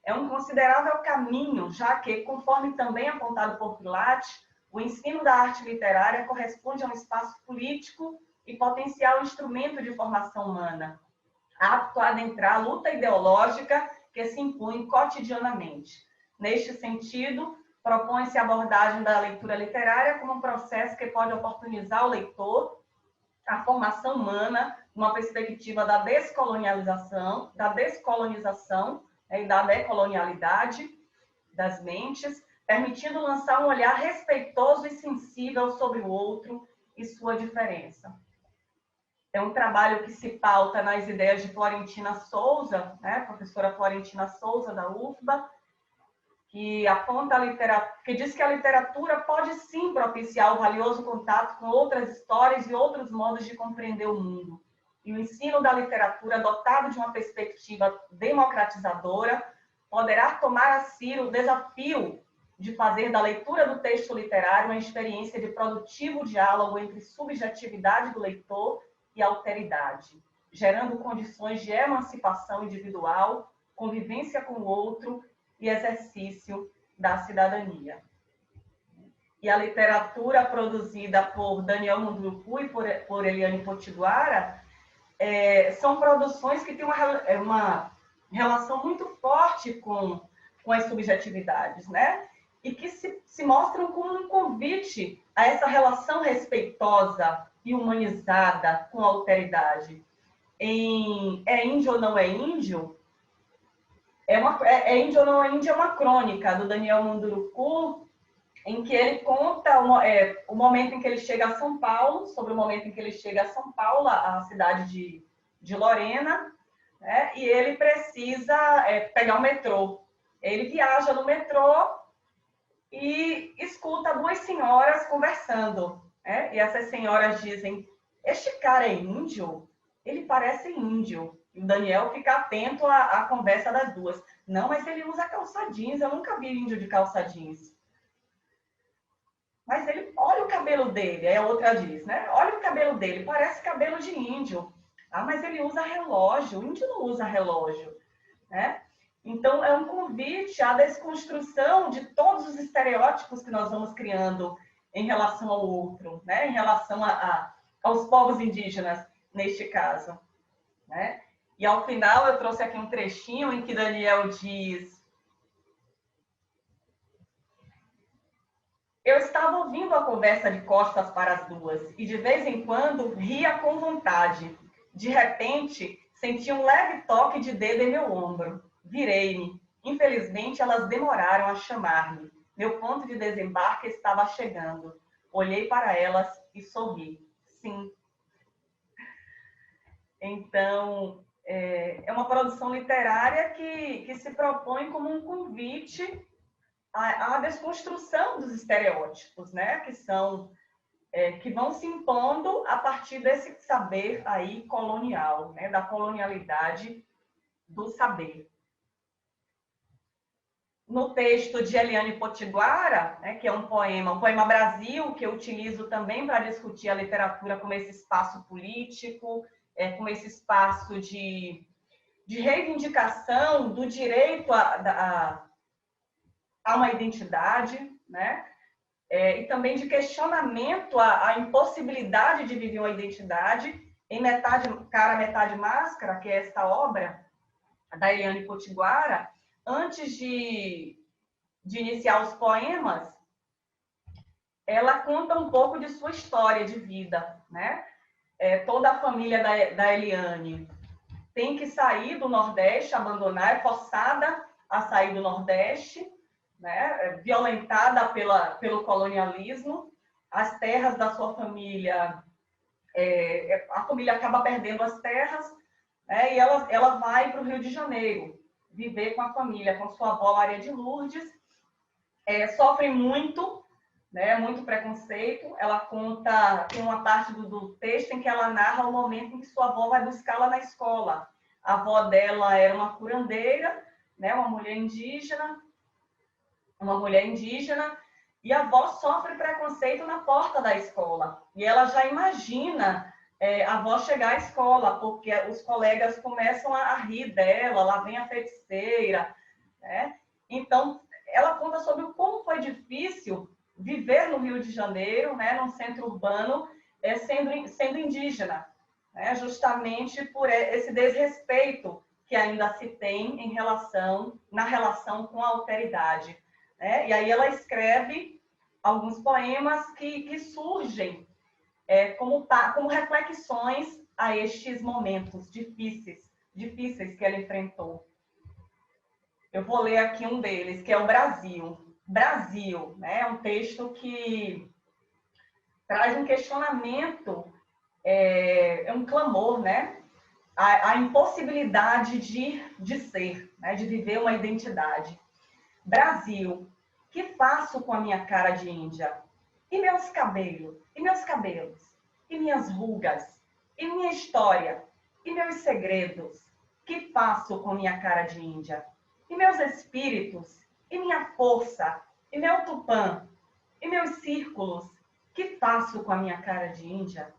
é um considerável caminho, já que, conforme também apontado por Pilate, o ensino da arte literária corresponde a um espaço político e potencial instrumento de formação humana, apto a adentrar a luta ideológica que se impõe cotidianamente. Neste sentido, propõe-se a abordagem da leitura literária como um processo que pode oportunizar o leitor a formação humana numa perspectiva da descolonização e da decolonialidade das mentes, permitindo lançar um olhar respeitoso e sensível sobre o outro e sua diferença. É um trabalho que se pauta nas ideias de Florentina Souza, né, professora Florentina Souza, da UFBA, que aponta que diz que a literatura pode sim propiciar o valioso contato com outras histórias e outros modos de compreender o mundo. E o ensino da literatura, dotado de uma perspectiva democratizadora, poderá tomar a si o desafio de fazer da leitura do texto literário uma experiência de produtivo diálogo entre subjetividade do leitor e alteridade, gerando condições de emancipação individual, convivência com o outro e exercício da cidadania. E a literatura produzida por Daniel Munduruku e por Eliane Potiguara são produções que têm uma relação muito forte com as subjetividades, né? E que se mostram como um convite a essa relação respeitosa e humanizada com a alteridade. É índio ou não é índio? Índio ou não é índio é uma crônica do Daniel Munduruku, em que ele conta o momento em que ele chega a São Paulo, sobre o momento em que ele chega a São Paulo, a cidade de Lorena, né? E ele precisa pegar o metrô. Ele viaja no metrô e escuta duas senhoras conversando, né? E essas senhoras dizem: este cara é índio? Ele parece índio. E o Daniel fica atento à conversa das duas. Não, mas ele usa calça jeans, eu nunca vi índio de calça jeans. Mas olha o cabelo dele, a outra diz, né? Olha o cabelo dele, parece cabelo de índio. Ah, mas ele usa relógio, o índio não usa relógio, né? Então, é um convite à desconstrução de todos os estereótipos que nós vamos criando em relação ao outro, né? Em relação aos povos indígenas, neste caso. né? E ao final eu trouxe aqui um trechinho em que Daniel diz: eu estava ouvindo a conversa de costas para as duas e de vez em quando ria com vontade. De repente, senti um leve toque de dedo em meu ombro. Virei-me. Infelizmente, elas demoraram a chamar-me. Meu ponto de desembarque estava chegando. Olhei para elas e sorri. Sim. Então, é uma produção literária que se propõe como um convite à desconstrução dos estereótipos, né? Que vão se impondo a partir desse saber aí colonial, né? Da colonialidade do saber. No texto de Eliane Potiguara, né, que é um poema Brasil, que eu utilizo também para discutir a literatura como esse espaço político, como esse espaço de reivindicação do direito a uma identidade, né? E também de questionamento à impossibilidade de viver uma identidade em Metade Cara, Metade Máscara, que é esta obra da Eliane Potiguara. Antes de iniciar os poemas, ela conta um pouco de sua história de vida, né? Toda a família da Eliane tem que sair do Nordeste, abandonar, é forçada a sair do Nordeste, né? Violentada pelo colonialismo. As terras da sua família, a família acaba perdendo as terras, né? E ela vai para o Rio de Janeiro viver com a família, com sua avó Maria de Lourdes. Sofre muito, né? Muito preconceito. Ela conta, tem uma parte do texto em que ela narra o momento em que sua avó vai buscá-la na escola. A avó dela era uma curandeira, né? Uma mulher indígena, e a avó sofre preconceito na porta da escola. E ela já imagina a avó chegar à escola, porque os colegas começam a rir dela, lá vem a feiticeira, né? Então, ela conta sobre como foi difícil viver no Rio de Janeiro, né, num centro urbano, sendo indígena, né, justamente por esse desrespeito que ainda se tem na relação com a alteridade. Né? E aí ela escreve alguns poemas que surgem como reflexões a estes momentos difíceis que ela enfrentou. Eu vou ler aqui um deles, que é o Brasil. Brasil, né? É um texto que traz um questionamento, um clamor, né? A impossibilidade de ser, né? De viver uma identidade. Brasil, que faço com a minha cara de índia? E meus cabelos? E meus cabelos? E minhas rugas? E minha história? E meus segredos? Que faço com minha cara de índia? E meus espíritos? E minha força? E meu tupã? E meus círculos? Que faço com a minha cara de índia?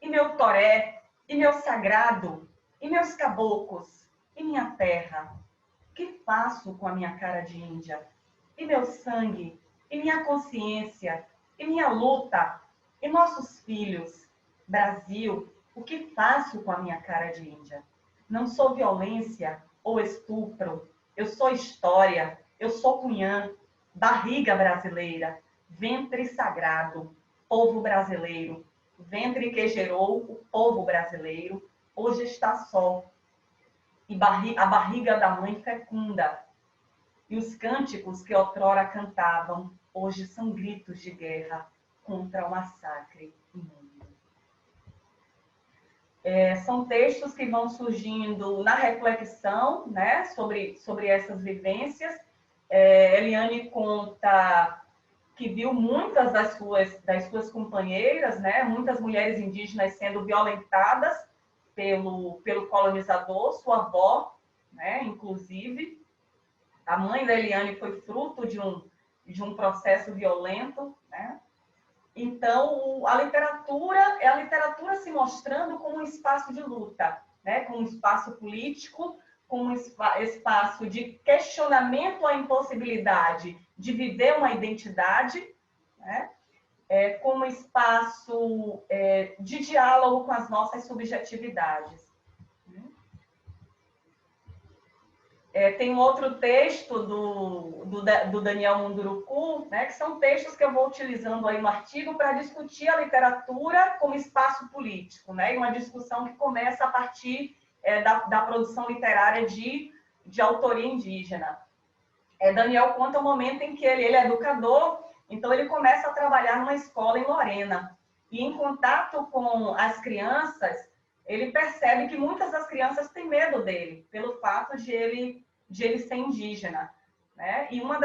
E meu toré? E meu sagrado? E meus caboclos? E minha terra? Que faço com a minha cara de índia? E meu sangue? E minha consciência? E minha luta? E nossos filhos? Brasil, o que faço com a minha cara de índia? Não sou violência ou estupro. Eu sou história. Eu sou cunhã. Barriga brasileira. Ventre sagrado. Povo brasileiro. Ventre que gerou o povo brasileiro. Hoje está só. E a barriga da mãe fecunda. E os cânticos que outrora cantavam, hoje são gritos de guerra contra o massacre imundo. São textos que vão surgindo na reflexão, né, sobre essas vivências. Eliane conta que viu muitas das suas companheiras, né, muitas mulheres indígenas sendo violentadas pelo colonizador, sua avó, né, inclusive. A mãe da Eliane foi fruto de um processo violento, né? Então, a literatura é a literatura se mostrando como um espaço de luta, né? Como um espaço político, como um espaço de questionamento à impossibilidade de viver uma identidade, né? Como espaço de diálogo com as nossas subjetividades. Né? Tem um outro texto do Daniel Munduruku, né, que são textos que eu vou utilizando aí no artigo para discutir a literatura como espaço político, né, e uma discussão que começa a partir da produção literária de autoria indígena. Daniel conta o momento em que ele é educador, então ele começa a trabalhar numa escola em Lorena. E em contato com as crianças, ele percebe que muitas das crianças têm medo dele, pelo fato de ele ser indígena, né? E uma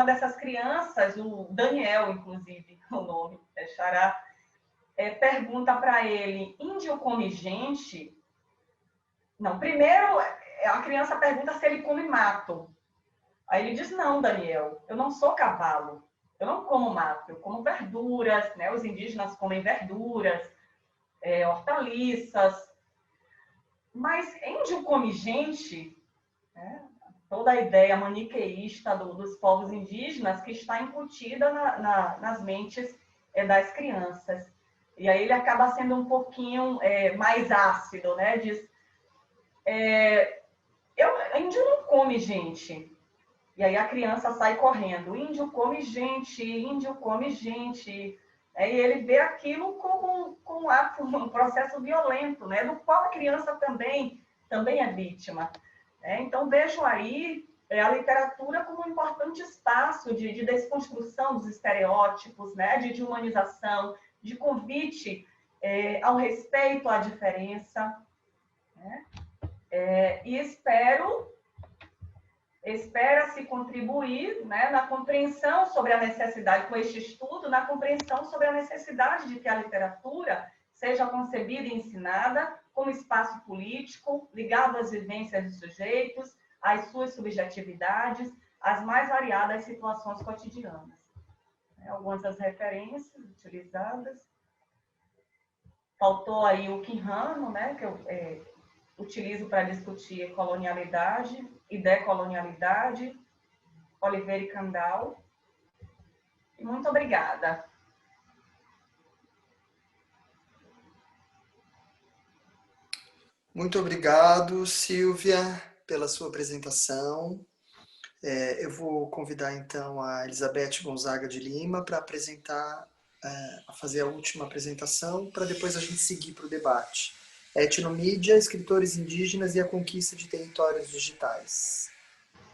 dessas crianças, o Daniel, inclusive, o nome é Xará, pergunta para ele: índio come gente? Não, primeiro a criança pergunta se ele come mato. Aí ele diz: não, Daniel, eu não sou cavalo, eu não como mato, eu como verduras, né? Os indígenas comem verduras, hortaliças. Mas índio come gente, né? Toda a ideia maniqueísta dos povos indígenas que está incutida nas mentes das crianças. E aí ele acaba sendo um pouquinho mais ácido, né? Diz: índio não come gente. E aí a criança sai correndo: índio come gente, índio come gente. E ele vê aquilo como um processo violento, né? Do qual a criança também é vítima. Então, vejo aí a literatura como um importante espaço de desconstrução dos estereótipos, né? De humanização, de convite ao respeito à diferença. Né? E espera-se contribuir, né, na compreensão sobre a necessidade, com este estudo, na compreensão sobre a necessidade de que a literatura seja concebida e ensinada como espaço político, ligado às vivências dos sujeitos, às suas subjetividades, às mais variadas situações cotidianas. Algumas das referências utilizadas. Faltou aí o Quijano, né, que eu utilizo para discutir colonialidade e decolonialidade, Oliveira e Candal. E muito obrigada. Muito obrigado, Silvia, pela sua apresentação. Eu vou convidar, então, a Elizabeth Gonzaga de Lima para a fazer a última apresentação, para depois a gente seguir para o debate. Etnomídia, escritores indígenas e a conquista de territórios digitais.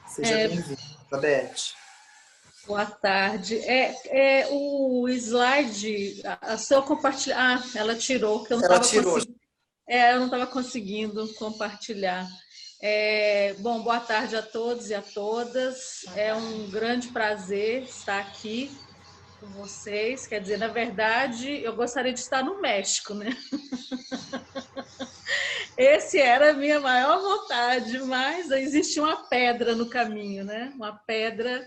Seja bem-vinda, Elizabeth. Boa tarde. O slide, a seu compartilhar... ela tirou, que eu não estava conseguindo. Eu não estava conseguindo compartilhar. Bom, boa tarde a todos e a todas. É um grande prazer estar aqui com vocês. Quer dizer, na verdade, eu gostaria de estar no México, né? Esse era a minha maior vontade, mas existe uma pedra no caminho, né? Uma pedra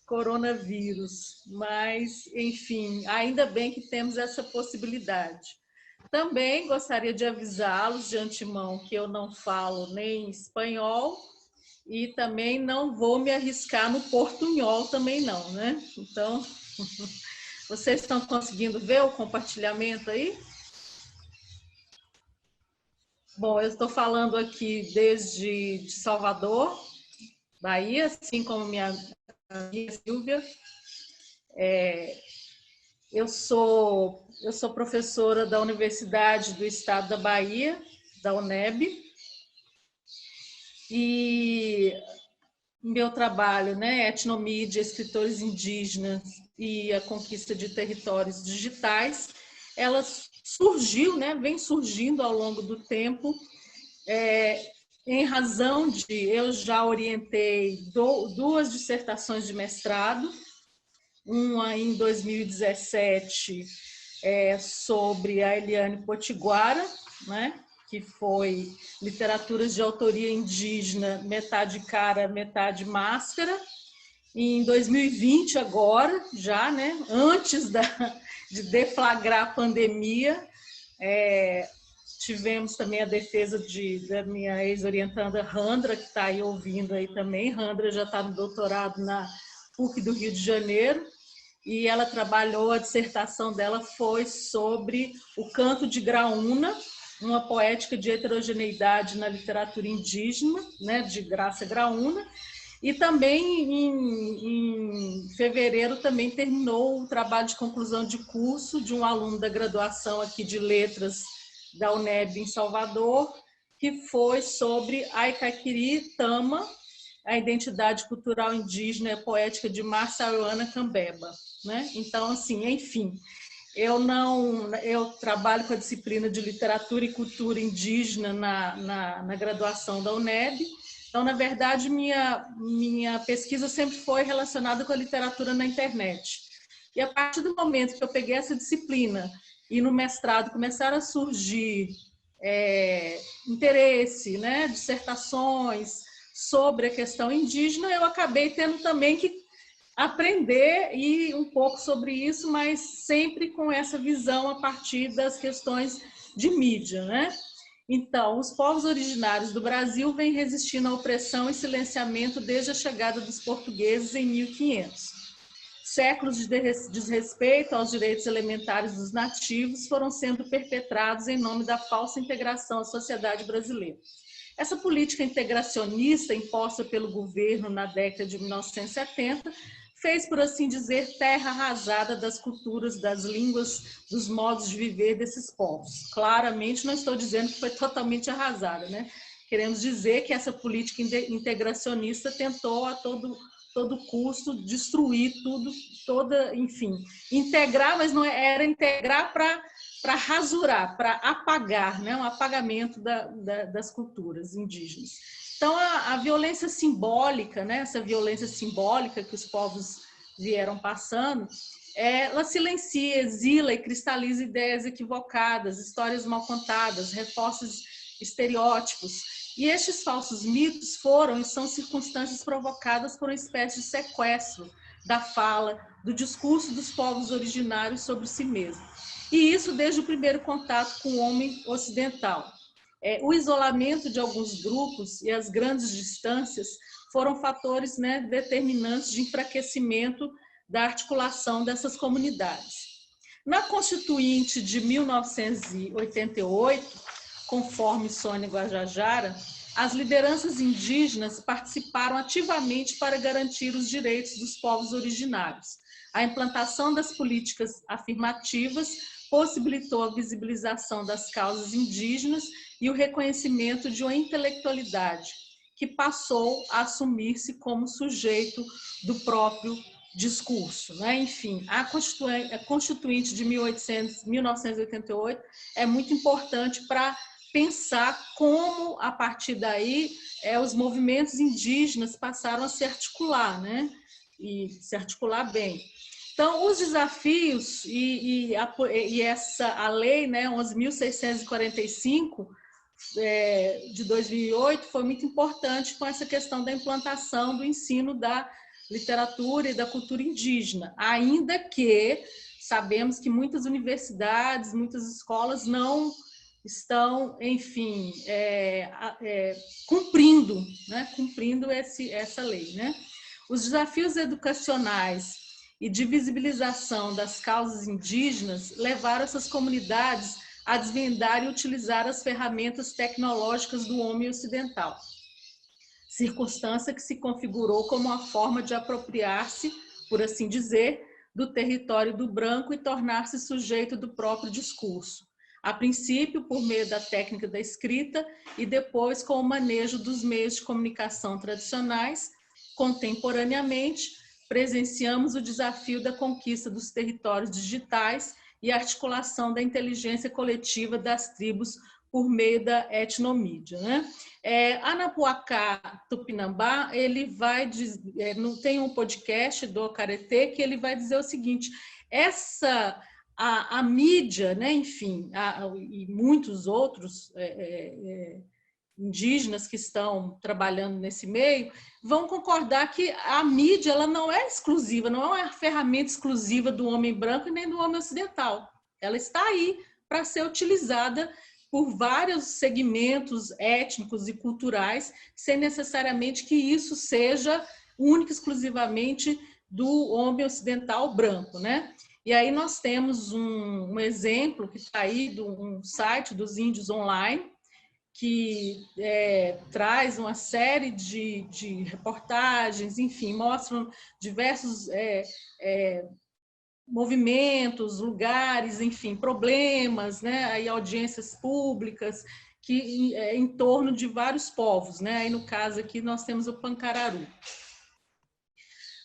coronavírus. Mas, enfim, ainda bem que temos essa possibilidade. Também gostaria de avisá-los de antemão que eu não falo nem espanhol e também não vou me arriscar no portunhol também não, né? Então, vocês estão conseguindo ver o compartilhamento aí? Bom, eu estou falando aqui desde Salvador, Bahia, assim como minha Silvia. Eu sou professora da Universidade do Estado da Bahia, da UNEB, e meu trabalho, né, etnomídia, escritores indígenas e a conquista de territórios digitais, ela surgiu, né, vem surgindo ao longo do tempo, em razão de eu já orientei duas dissertações de mestrado, uma em 2017 sobre a Eliane Potiguara, né, que foi Literaturas de Autoria Indígena, metade cara, metade máscara. E em 2020 agora, já, né, antes de deflagrar a pandemia, tivemos também a defesa da minha ex-orientanda Randra, que está aí ouvindo aí também. Randra já está no doutorado na PUC do Rio de Janeiro, e ela trabalhou, a dissertação dela foi sobre o canto de Graúna, uma poética de heterogeneidade na literatura indígena, né, de Graça Graúna, e também em fevereiro também terminou o trabalho de conclusão de curso de um aluno da graduação aqui de Letras da UNEB em Salvador, que foi sobre Aicaquiri Tama, a identidade cultural indígena e poética de Marçauana Cambeba, né? Então, assim, enfim, eu trabalho com a disciplina de literatura e cultura indígena na graduação da UNEB. Então, na verdade, minha pesquisa sempre foi relacionada com a literatura na internet. E a partir do momento que eu peguei essa disciplina e no mestrado começaram a surgir interesse, né, dissertações sobre a questão indígena, eu acabei tendo também que aprender e um pouco sobre isso, mas sempre com essa visão a partir das questões de mídia, né? Então, os povos originários do Brasil vêm resistindo à opressão e silenciamento desde a chegada dos portugueses em 1500. Séculos de desrespeito aos direitos elementares dos nativos foram sendo perpetrados em nome da falsa integração à sociedade brasileira. Essa política integracionista imposta pelo governo na década de 1970 fez, por assim dizer, terra arrasada das culturas, das línguas, dos modos de viver desses povos. Claramente, não estou dizendo que foi totalmente arrasada, né? Queremos dizer que essa política integracionista tentou a todo custo destruir tudo, enfim, integrar, mas não era integrar para rasurar, para apagar, né? Um apagamento das culturas indígenas. Então, a violência simbólica, né? Essa violência simbólica que os povos vieram passando, ela silencia, exila e cristaliza ideias equivocadas, histórias mal contadas, reforça estereótipos. E estes falsos mitos foram e são circunstâncias provocadas por uma espécie de sequestro da fala, do discurso dos povos originários sobre si mesmos. E isso desde o primeiro contato com o homem ocidental. O isolamento de alguns grupos e as grandes distâncias foram fatores, né, determinantes de enfraquecimento da articulação dessas comunidades. Na Constituinte de 1988, conforme Sônia Guajajara, as lideranças indígenas participaram ativamente para garantir os direitos dos povos originários. A implantação das políticas afirmativas possibilitou a visibilização das causas indígenas e o reconhecimento de uma intelectualidade que passou a assumir-se como sujeito do próprio discurso, né? Enfim, a Constituinte de 1988 é muito importante para pensar como, a partir daí, os movimentos indígenas passaram a se articular, né? E se articular bem. Então, os desafios a lei, né, 11.645, de 2008, foi muito importante com essa questão da implantação do ensino da literatura e da cultura indígena, ainda que sabemos que muitas universidades, muitas escolas não estão, enfim, cumprindo, né, essa lei, né? Os desafios educacionais e de visibilização das causas indígenas levaram essas comunidades a desvendar e utilizar as ferramentas tecnológicas do homem ocidental, circunstância que se configurou como uma forma de apropriar-se, por assim dizer, do território do branco e tornar-se sujeito do próprio discurso, a princípio por meio da técnica da escrita e depois com o manejo dos meios de comunicação tradicionais. Contemporaneamente, presenciamos o desafio da conquista dos territórios digitais e a articulação da inteligência coletiva das tribos por meio da etnomídia, né? Anapuacá Tupinambá, ele tem um podcast do Caretê que ele vai dizer o seguinte: a mídia, né, enfim, e muitos outros indígenas que estão trabalhando nesse meio vão concordar que a mídia ela não é exclusiva, não é uma ferramenta exclusiva do homem branco e nem do homem ocidental. Ela está aí para ser utilizada por vários segmentos étnicos e culturais, sem necessariamente que isso seja única e exclusivamente do homem ocidental branco, né? E aí nós temos um exemplo que está aí, um site dos Índios Online, que traz uma série de reportagens, enfim, mostram diversos movimentos, lugares, enfim, problemas, né? Aí audiências públicas que em torno de vários povos, né? Aí no caso aqui nós temos o Pancararu.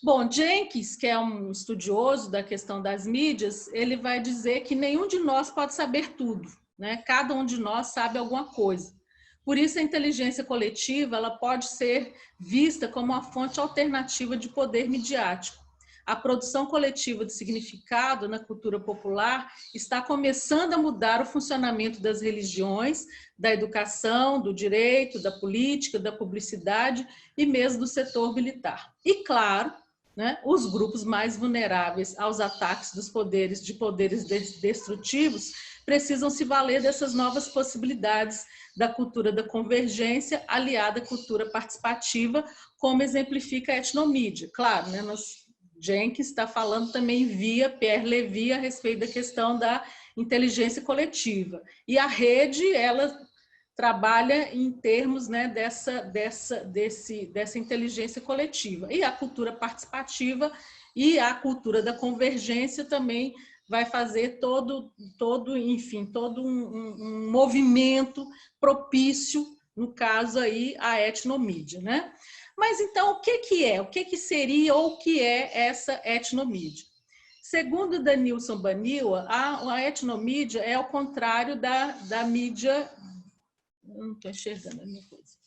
Bom, Jenkins, que é um estudioso da questão das mídias, ele vai dizer que nenhum de nós pode saber tudo, né? Cada um de nós sabe alguma coisa. Por isso, a inteligência coletiva ela pode ser vista como uma fonte alternativa de poder midiático. A produção coletiva de significado na cultura popular está começando a mudar o funcionamento das religiões, da educação, do direito, da política, da publicidade e mesmo do setor militar. E, claro, né, os grupos mais vulneráveis aos ataques dos poderes destrutivos precisam se valer dessas novas possibilidades da cultura da convergência aliada à cultura participativa, como exemplifica a etnomídia. Claro, né, Jenkins está falando também via Pierre Levy a respeito da questão da inteligência coletiva. E a rede, ela trabalha em termos, né, dessa inteligência coletiva. E a cultura participativa e a cultura da convergência também vai fazer todo um movimento propício, no caso aí, à etnomídia, né? Mas então, o que é? O que seria ou o que é essa etnomídia? Segundo Danilson Baniwa, a etnomídia é ao contrário da mídia... Não estou enxergando a minha coisa.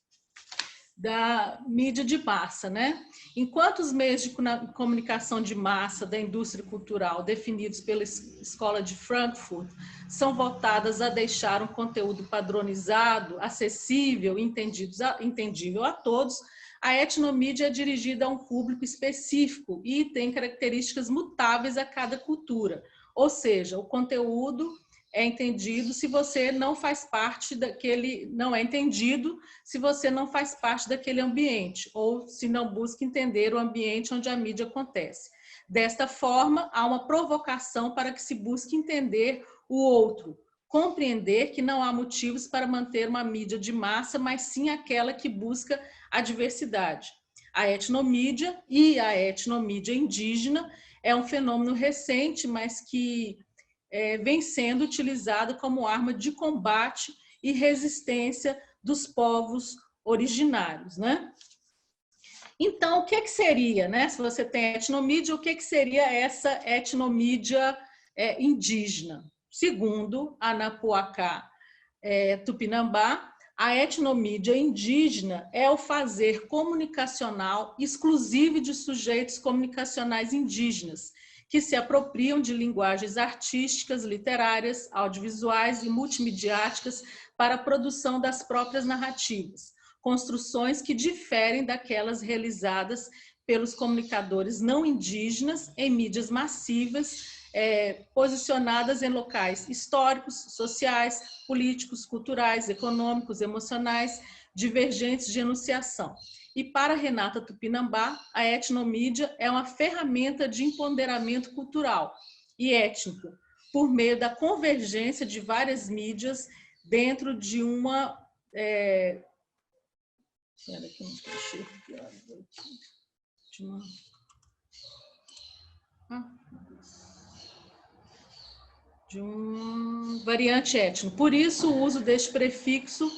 Da mídia de massa, né? Enquanto os meios de comunicação de massa da indústria cultural, definidos pela Escola de Frankfurt, são voltadas a deixar um conteúdo padronizado, acessível e entendível a todos, a etnomídia é dirigida a um público específico e tem características mutáveis a cada cultura. Ou seja, o conteúdo é entendido se você não faz parte daquele, não é entendido se você não faz parte daquele ambiente, ou se não busca entender o ambiente onde a mídia acontece. Desta forma, há uma provocação para que se busque entender o outro, compreender que não há motivos para manter uma mídia de massa, mas sim aquela que busca a diversidade. A etnomídia e a etnomídia indígena é um fenômeno recente, mas que vem sendo utilizado como arma de combate e resistência dos povos originários, né? Então, o que seria, né? Se você tem etnomídia, o que seria essa etnomídia indígena? Segundo Anapuacá Tupinambá, a etnomídia indígena é o fazer comunicacional exclusivo de sujeitos comunicacionais indígenas, que se apropriam de linguagens artísticas, literárias, audiovisuais e multimediáticas para a produção das próprias narrativas, construções que diferem daquelas realizadas pelos comunicadores não indígenas em mídias massivas, posicionadas em locais históricos, sociais, políticos, culturais, econômicos, emocionais, divergentes de enunciação. E para Renata Tupinambá, a etnomídia é uma ferramenta de empoderamento cultural e étnico, por meio da convergência de várias mídias dentro de uma... de um variante étnico. Por isso, o uso deste prefixo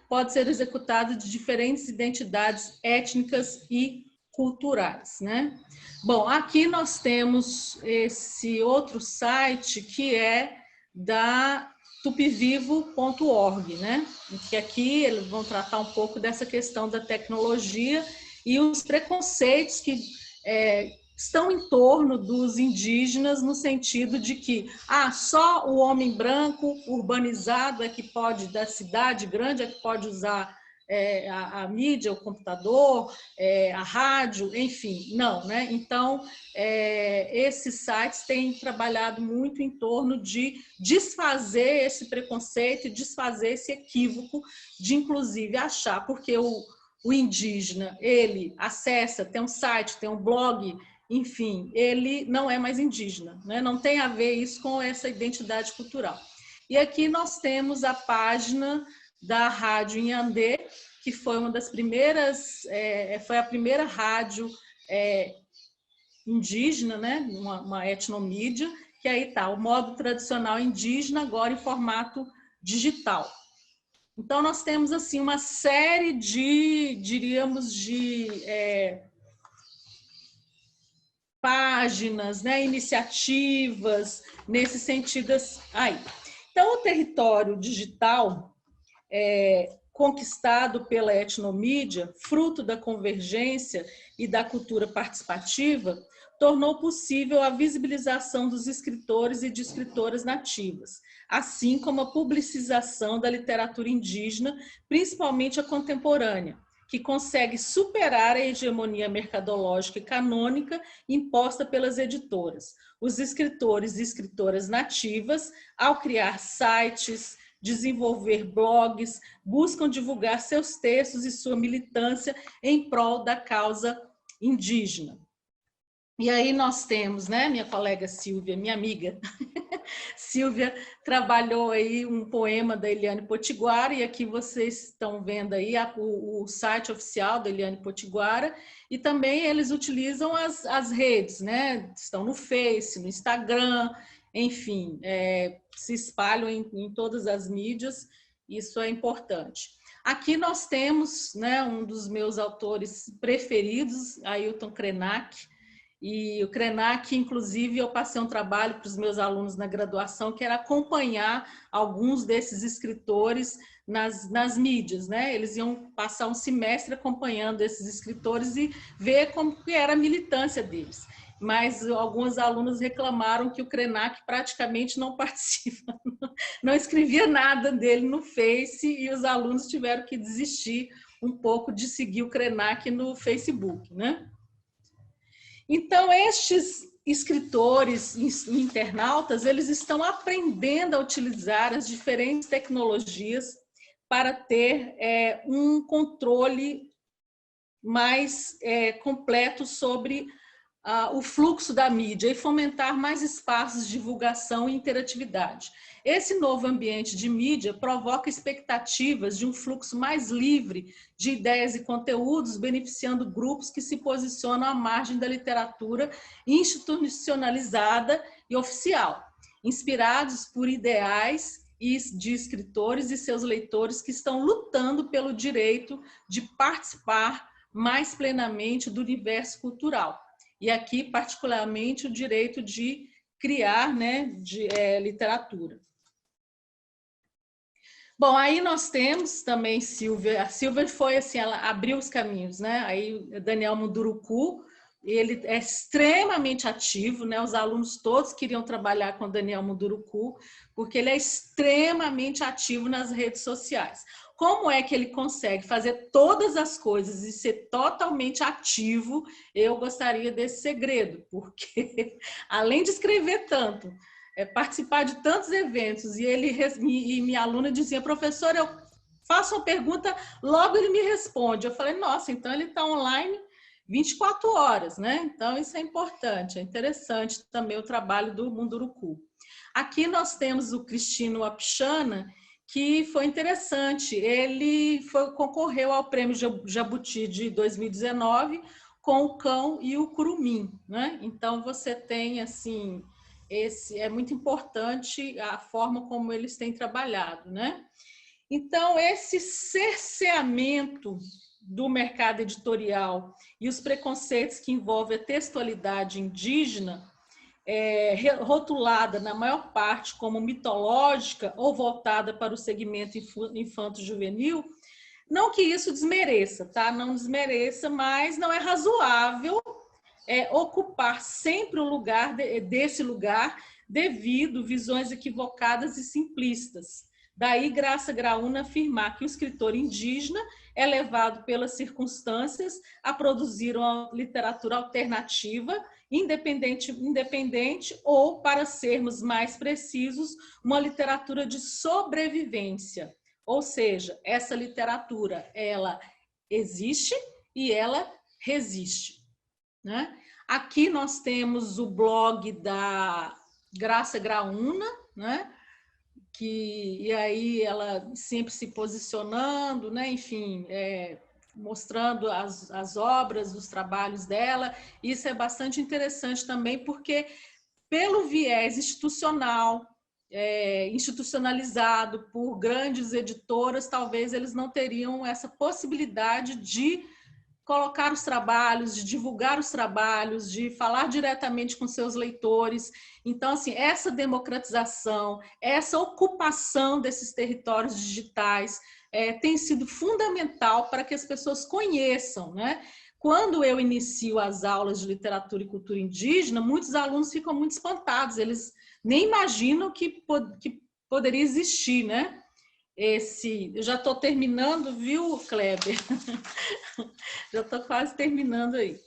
pode ser executado de diferentes identidades étnicas e culturais, né? Bom, aqui nós temos esse outro site que é da tupivivo.org, né? Que aqui eles vão tratar um pouco dessa questão da tecnologia e os preconceitos que estão em torno dos indígenas, no sentido de que só o homem branco urbanizado é que pode, da cidade grande, é que pode usar a mídia, o computador, a rádio, enfim, não, né? Então, esses sites têm trabalhado muito em torno de desfazer esse preconceito e desfazer esse equívoco de, inclusive, achar, porque o indígena, ele acessa, tem um site, tem um blog, enfim, ele não é mais indígena, né? Não tem a ver isso com essa identidade cultural. E aqui nós temos a página da Rádio Inhandê, que foi uma das primeiras, foi a primeira rádio indígena, né? Uma etnomídia, que aí está o modo tradicional indígena, agora em formato digital. Então, nós temos assim uma série de, diríamos, de páginas, né, iniciativas nesse sentido aí. Então, o território digital conquistado pela etnomídia, fruto da convergência e da cultura participativa, tornou possível a visibilização dos escritores e de escritoras nativas, assim como a publicização da literatura indígena, principalmente a contemporânea, que consegue superar a hegemonia mercadológica e canônica imposta pelas editoras. Os escritores e escritoras nativas, ao criar sites, desenvolver blogs, buscam divulgar seus textos e sua militância em prol da causa indígena. E aí nós temos, né, minha colega Silvia, minha amiga, Silvia trabalhou aí um poema da Eliane Potiguara, e aqui vocês estão vendo aí o site oficial da Eliane Potiguara, e também eles utilizam as redes, né? Estão no Face, no Instagram, enfim, se espalham em todas as mídias, isso é importante. Aqui nós temos, né, um dos meus autores preferidos, Ailton Krenak, e o Krenak, inclusive, eu passei um trabalho para os meus alunos na graduação, que era acompanhar alguns desses escritores nas mídias, né? Eles iam passar um semestre acompanhando esses escritores e ver como que era a militância deles. Mas alguns alunos reclamaram que o Krenak praticamente não participa, não escrevia nada dele no Face, e os alunos tiveram que desistir um pouco de seguir o Krenak no Facebook, né? Então, estes escritores e internautas, eles estão aprendendo a utilizar as diferentes tecnologias para ter um controle mais completo sobre o fluxo da mídia e fomentar mais espaços de divulgação e interatividade. Esse novo ambiente de mídia provoca expectativas de um fluxo mais livre de ideias e conteúdos, beneficiando grupos que se posicionam à margem da literatura institucionalizada e oficial, inspirados por ideais de escritores e seus leitores que estão lutando pelo direito de participar mais plenamente do universo cultural. E aqui, particularmente, o direito de criar, né, literatura. Bom, aí nós temos também Silvia. A Silvia foi assim, ela abriu os caminhos, né? Aí Daniel Munduruku, ele é extremamente ativo, né? Os alunos todos queriam trabalhar com Daniel Munduruku, porque ele é extremamente ativo nas redes sociais. Como é que ele consegue fazer todas as coisas e ser totalmente ativo? Eu gostaria desse segredo, porque além de escrever tanto, participar de tantos eventos, e minha aluna dizia, professora, eu faço uma pergunta, logo ele me responde. Eu falei, nossa, então ele está online 24 horas, né? Então isso é importante, é interessante também o trabalho do Munduruku. Aqui nós temos o Cristino Apixana, que foi interessante. Ele concorreu ao Prêmio Jabuti de 2019 com o Cão e o Curumim, né? Então você tem assim, é muito importante a forma como eles têm trabalhado, né? Então esse cerceamento do mercado editorial e os preconceitos que envolvem a textualidade indígena, rotulada na maior parte como mitológica ou voltada para o segmento infanto-juvenil, não que isso desmereça, tá? Não desmereça, mas não é razoável ocupar sempre o lugar desse lugar devido a visões equivocadas e simplistas. Daí Graça Graúna afirmar que o escritor indígena é levado pelas circunstâncias a produzir uma literatura alternativa, independente ou, para sermos mais precisos, uma literatura de sobrevivência. Ou seja, essa literatura, ela existe e ela resiste. né? Aqui nós temos o blog da Graça Graúna, né? E aí ela sempre se posicionando, né? Enfim, mostrando as obras, os trabalhos dela. Isso é bastante interessante também, porque pelo viés institucional, institucionalizado por grandes editoras, talvez eles não teriam essa possibilidade de colocar os trabalhos, de divulgar os trabalhos, de falar diretamente com seus leitores. Então, assim, essa democratização, essa ocupação desses territórios digitais tem sido fundamental para que as pessoas conheçam, né? Quando eu inicio as aulas de literatura e cultura indígena, muitos alunos ficam muito espantados, eles nem imaginam que poderia existir, né? Eu já estou terminando, viu, Kleber? Já estou quase terminando aí.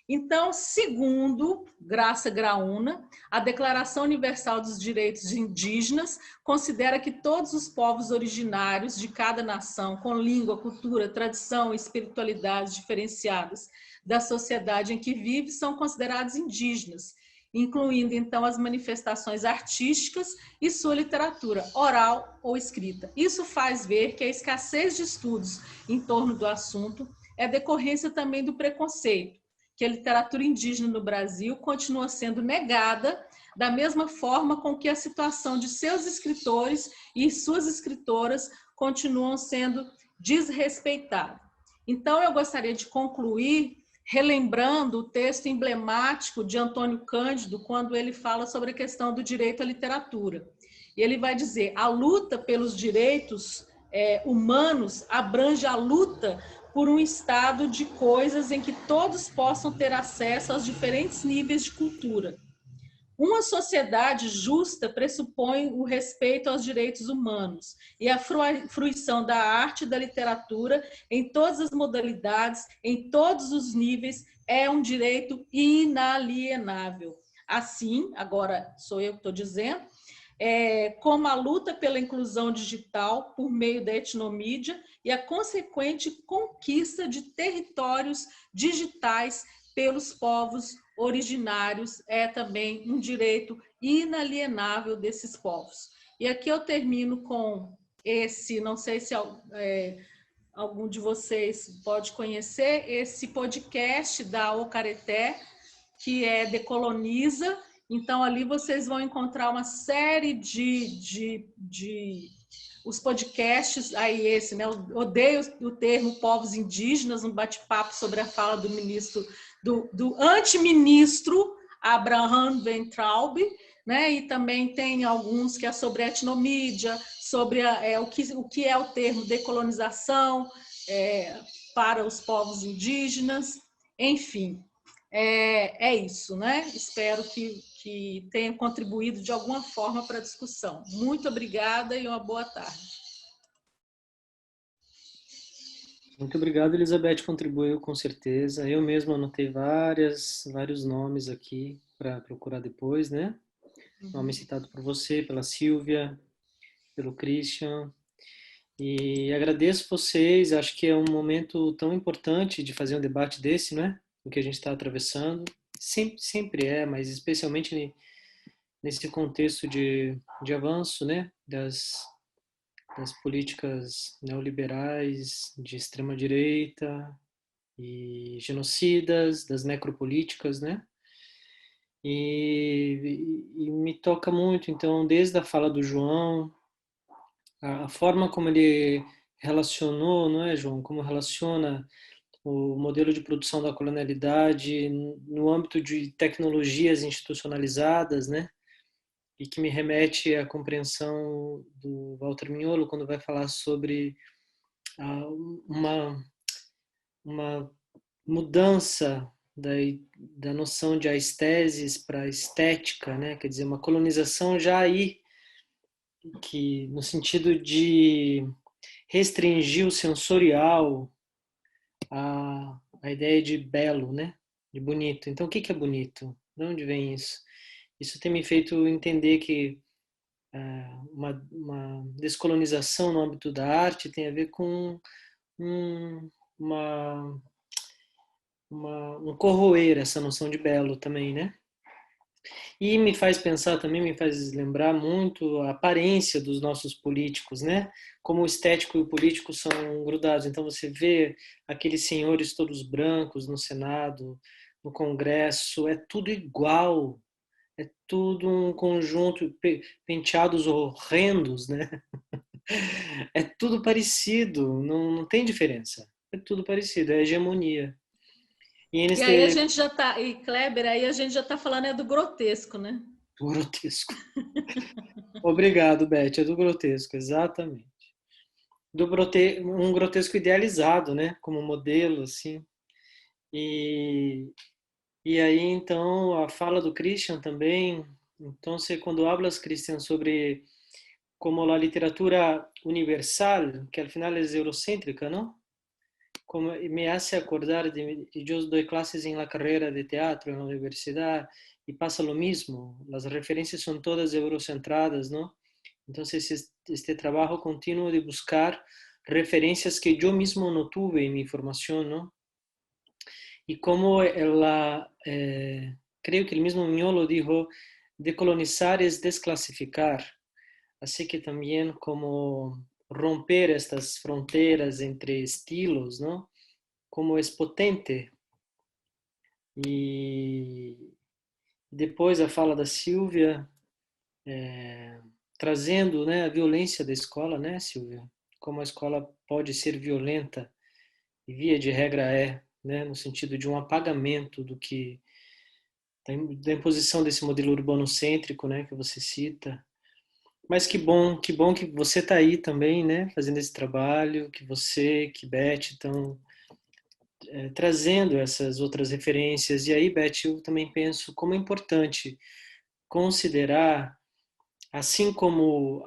Então, segundo Graça Graúna, a Declaração Universal dos Direitos Indígenas considera que todos os povos originários de cada nação, com língua, cultura, tradição e espiritualidades diferenciadas da sociedade em que vive, são considerados indígenas, incluindo, então, as manifestações artísticas e sua literatura, oral ou escrita. Isso faz ver que a escassez de estudos em torno do assunto é decorrência também do preconceito, que a literatura indígena no Brasil continua sendo negada da mesma forma com que a situação de seus escritores e suas escritoras continuam sendo desrespeitadas. Então, eu gostaria de concluir relembrando o texto emblemático de Antônio Cândido, quando ele fala sobre a questão do direito à literatura. E ele vai dizer: a luta pelos direitos humanos abrange a luta por um estado de coisas em que todos possam ter acesso aos diferentes níveis de cultura. Uma sociedade justa pressupõe o respeito aos direitos humanos e a fruição da arte e da literatura em todas as modalidades, em todos os níveis, é um direito inalienável. Assim, agora sou eu que estou dizendo, como a luta pela inclusão digital por meio da etnomídia e a consequente conquista de territórios digitais pelos povos originários é também um direito inalienável desses povos. E aqui eu termino com esse, não sei se algum de vocês pode conhecer, esse podcast da Ocareté, que é Decoloniza. Então, ali vocês vão encontrar uma série de os podcasts, aí esse, né? Eu odeio o termo povos indígenas, um bate-papo sobre a fala do ministro, do antiministro Abraham Weintraub, né? E também tem alguns que é sobre etnomídia, sobre o que é o termo decolonização para os povos indígenas, enfim. É isso, né? Espero que tenha contribuído de alguma forma para a discussão. Muito obrigada e uma boa tarde. Muito obrigado, Elizabeth, contribuiu com certeza. Eu mesmo anotei vários nomes aqui para procurar depois, né? Nome citado por você, pela Silvia, pelo Christian. E agradeço vocês, acho que é um momento tão importante de fazer um debate desse, não é? O que a gente está atravessando. Sempre é, mas especialmente nesse contexto de avanço, né? Das políticas neoliberais de extrema-direita e genocidas, das necropolíticas, né? E me toca muito, então, desde a fala do João, a forma como ele relacionou, não é, João? Como relaciona o modelo de produção da colonialidade no âmbito de tecnologias institucionalizadas, né? E que me remete à compreensão do Walter Mignolo quando vai falar sobre uma mudança da noção de aesthesis para estética, né? Quer dizer, uma colonização já aí, que no sentido de restringir o sensorial a ideia de belo, né? De bonito. Então, o que é bonito? De onde vem isso? Isso tem me feito entender que uma descolonização no âmbito da arte tem a ver com uma um corroer essa noção de belo também, né? E me faz pensar também, me faz lembrar muito a aparência dos nossos políticos, né? Como o estético e o político são grudados. Então você vê aqueles senhores todos brancos no Senado, no Congresso, é tudo igual, é tudo um conjunto, penteados horrendos, né? É tudo parecido, não tem diferença. É tudo parecido, é hegemonia. E aí a gente já tá, e Kleber, aí a gente já tá falando do grotesco, né? Do grotesco. Obrigado, Beth, é do grotesco, exatamente. Um grotesco idealizado, né, como modelo, assim. E aí, então, a fala do Christian também. Então, quando hablas, Christian, sobre como a literatura universal, que al final es eurocéntrica, ¿no? Como me hace acordar yo doy clases en la carrera de teatro en la universidad y pasa lo mismo, las referencias son todas eurocentradas, ¿no? Entonces, este trabajo continuo de buscar referencias que yo mismo no tuve en mi formación, ¿no? Y como creo que el mismo Mignolo dijo, decolonizar es desclasificar. Así que también como romper estas fronteras entre estilos, ¿no? Como es potente. E depois a fala da Silvia, trazendo, né, a violência da escola, né, Silvia? Como a escola pode ser violenta, e via de regra é, né, no sentido de um apagamento do que da imposição desse modelo urbano-cêntrico, né, que você cita. Mas que bom que você está aí também, né, fazendo esse trabalho, que você, que Beth estão trazendo essas outras referências. E aí, Beth, eu também penso como é importante considerar, assim como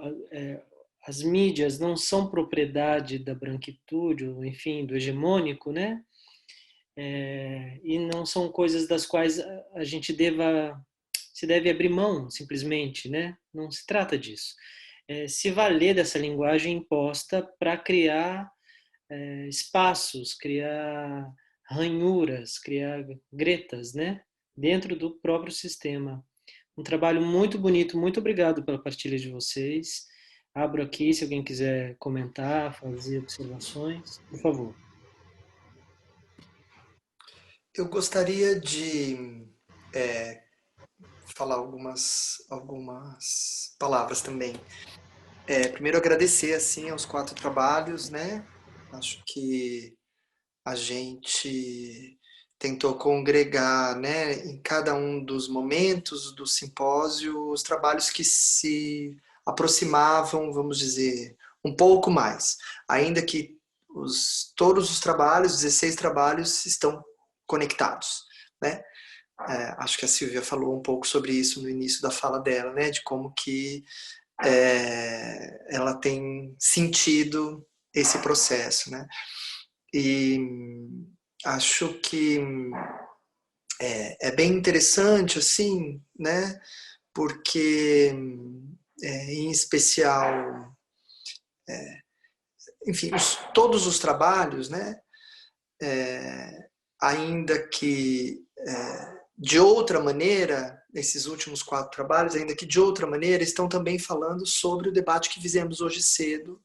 as mídias não são propriedade da branquitude, ou enfim, do hegemônico, né? E não são coisas das quais a gente se deve abrir mão, simplesmente, né? Não se trata disso. Se valer dessa linguagem imposta para criar espaços, criar ranhuras, criar gretas, né? Dentro do próprio sistema. Um trabalho muito bonito, muito obrigado pela partilha de vocês. Abro aqui, se alguém quiser comentar, fazer observações, por favor. Eu gostaria de falar algumas palavras também. Primeiro, agradecer assim aos 4 trabalhos, né? Acho que a gente tentou congregar, né, em cada um dos momentos do simpósio, os trabalhos que se aproximavam, vamos dizer, um pouco mais, ainda que todos os trabalhos, 16 trabalhos, estão conectados, né? Acho que a Silvia falou um pouco sobre isso no início da fala dela, né, de como que ela tem sentido esse processo, né? E acho que é bem interessante, assim, né? Porque, em especial, enfim, todos os trabalhos, né? Ainda que de outra maneira, esses últimos 4 trabalhos, ainda que de outra maneira, estão também falando sobre o debate que fizemos hoje cedo,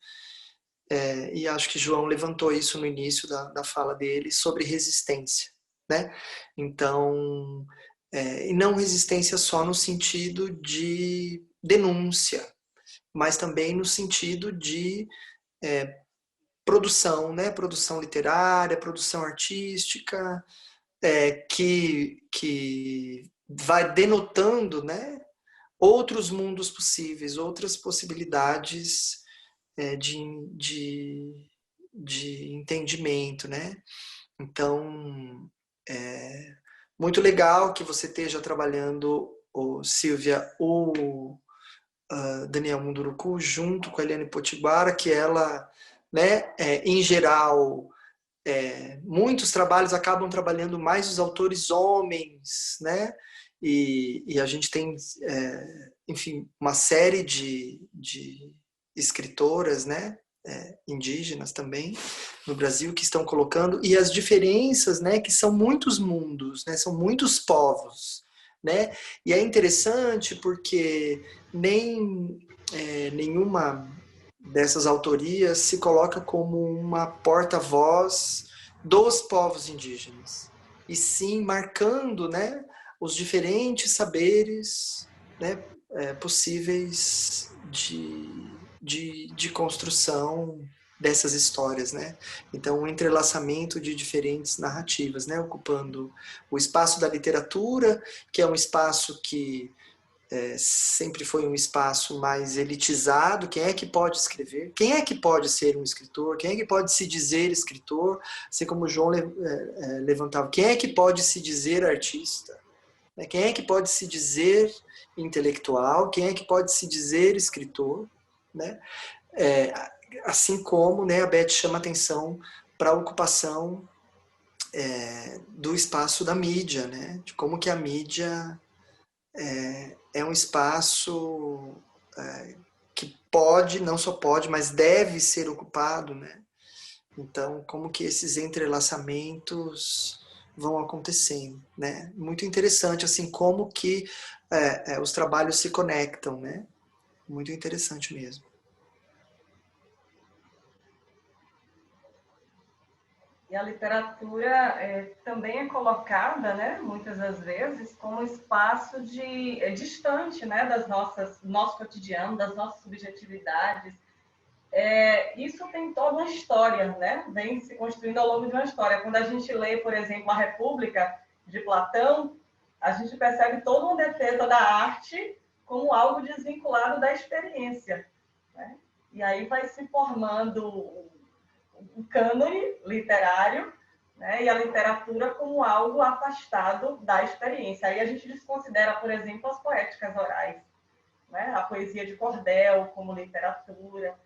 e acho que João levantou isso no início da fala dele, sobre resistência, né? Então, e não resistência só no sentido de denúncia, mas também no sentido de produção, né? Produção literária, produção artística, que vai denotando, né, outros mundos possíveis, outras possibilidades de entendimento, né? Então, muito legal que você esteja trabalhando, Silvia, o Daniel Munduruku, junto com a Eliane Potiguara, que ela, né, em geral, muitos trabalhos acabam trabalhando mais os autores homens, né? E a gente tem, enfim, uma série de escritoras, né, indígenas também no Brasil que estão colocando, e as diferenças, né, que são muitos mundos, né, são muitos povos, né, e é interessante porque nenhuma dessas autorias se coloca como uma porta-voz dos povos indígenas, e sim marcando, né, os diferentes saberes, né, possíveis de construção dessas histórias, né? Então, um entrelaçamento de diferentes narrativas, né? Ocupando o espaço da literatura, que é um espaço que sempre foi um espaço mais elitizado. Quem é que pode escrever? Quem é que pode ser um escritor? Quem é que pode se dizer escritor? Assim como o João levantava, quem é que pode se dizer artista? Quem é que pode se dizer intelectual? Quem é que pode se dizer escritor? Né? Assim como, né, a Beth chama atenção para a ocupação do espaço da mídia, né? De como que a mídia é um espaço que pode, não só pode, mas deve ser ocupado, né? Então, como que esses entrelaçamentos vão acontecendo, né? Muito interessante, assim, como que os trabalhos se conectam, né? Muito interessante mesmo. E a literatura também é colocada, né, muitas das vezes, como espaço distante, né, nosso cotidiano, das nossas subjetividades. Isso tem toda uma história, né? Vem se construindo ao longo de uma história. Quando a gente lê, por exemplo, A República, de Platão, a gente percebe toda uma defesa da arte como algo desvinculado da experiência, né? E aí vai se formando um cânone literário, né? E a literatura como algo afastado da experiência. Aí a gente desconsidera, por exemplo, as poéticas orais, né? A poesia de cordel como literatura,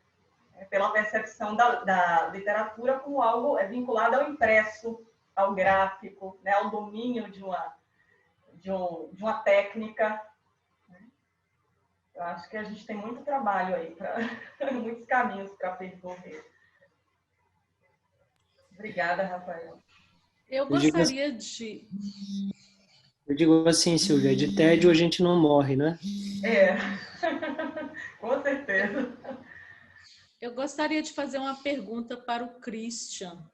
pela percepção da literatura como algo vinculado ao impresso, ao gráfico, né? Ao domínio de uma técnica. Eu acho que a gente tem muito trabalho aí, muitos caminhos para percorrer. Obrigada, Rafael. Eu gostaria de... Eu digo assim, Silvia, de tédio a gente não morre, né? Com certeza. Eu gostaria de fazer uma pergunta para o Christian.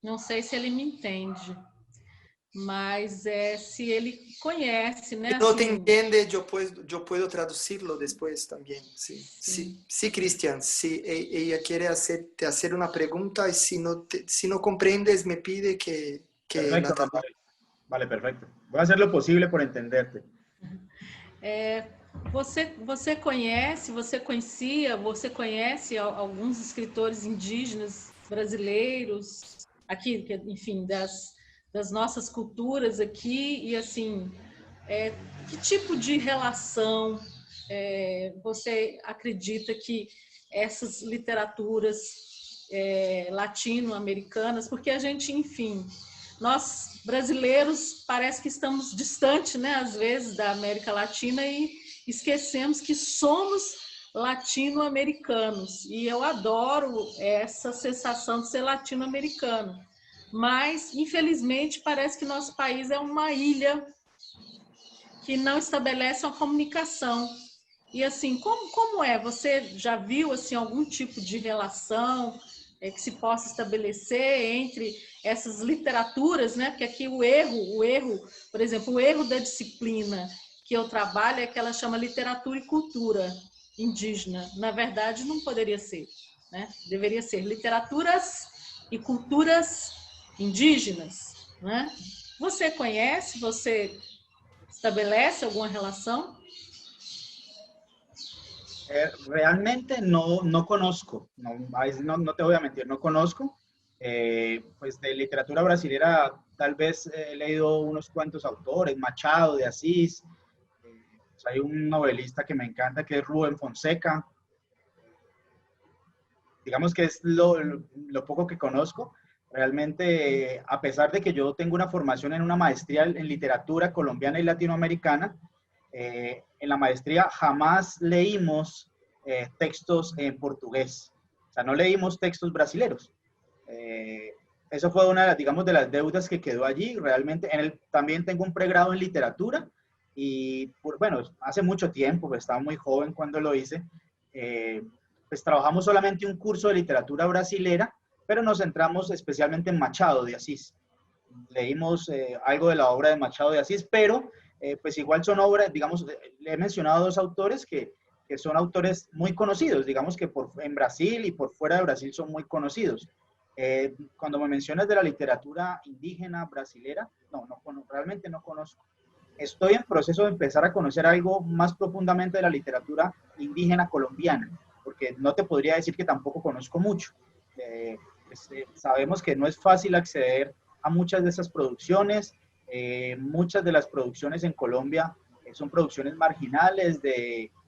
Não sei se ele me entende, mas se ele conhece, né? Se não te entende, eu posso traduzir-lo depois também. Sí, Cristian, si ella quiere te hacer una pregunta y si no comprendes, me pide que perfecto, la vale, perfecto. Voy a hacer lo posible por entenderte. Você conhece alguns escritores indígenas brasileiros aqui, enfim, das nossas culturas aqui, e assim, que tipo de relação você acredita que essas literaturas latino-americanas, porque a gente, enfim, nós brasileiros parece que estamos distantes, né, às vezes, da América Latina e esquecemos que somos latino-americanos. E eu adoro essa sensação de ser latino-americano. Mas, infelizmente, parece que nosso país é uma ilha que não estabelece uma comunicação. E, assim, como é? Você já viu, assim, algum tipo de relação que se possa estabelecer entre essas literaturas, né? Porque aqui o erro, por exemplo, o erro da disciplina que eu trabalho é que ela chama literatura e cultura indígena. Na verdade, não poderia ser, né? Deveria ser literaturas e culturas indígenas, né? Você conhece? Você estabelece alguma relação? Realmente no conozco, no te voy a mentir, no conozco. Pues de literatura brasilera tal vez he leído unos cuantos autores, Machado de Asís, pues hay un novelista que me encanta que es Rubén Fonseca. Digamos que es lo poco que conozco. Realmente, a pesar de que yo tengo una formación en una maestría en literatura colombiana y latinoamericana, en la maestría jamás leímos textos en portugués. O sea, no leímos textos brasileros. Eso fue una, digamos, de las deudas que quedó allí. Realmente, también tengo un pregrado en literatura y, bueno, hace mucho tiempo, pues estaba muy joven cuando lo hice, pues trabajamos solamente un curso de literatura brasilera, pero nos centramos especialmente en Machado de Asís. Leímos algo de la obra de Machado de Asís, pero pues igual son obras, digamos, le he mencionado dos autores que son autores muy conocidos, digamos que en Brasil y por fuera de Brasil son muy conocidos. Cuando me mencionas de la literatura indígena brasilera, realmente no conozco. Estoy en proceso de empezar a conocer algo más profundamente de la literatura indígena colombiana, porque no te podría decir que tampoco conozco mucho. Sabemos que no es fácil acceder a muchas de esas producciones. Muchas de las producciones en Colombia son producciones marginales,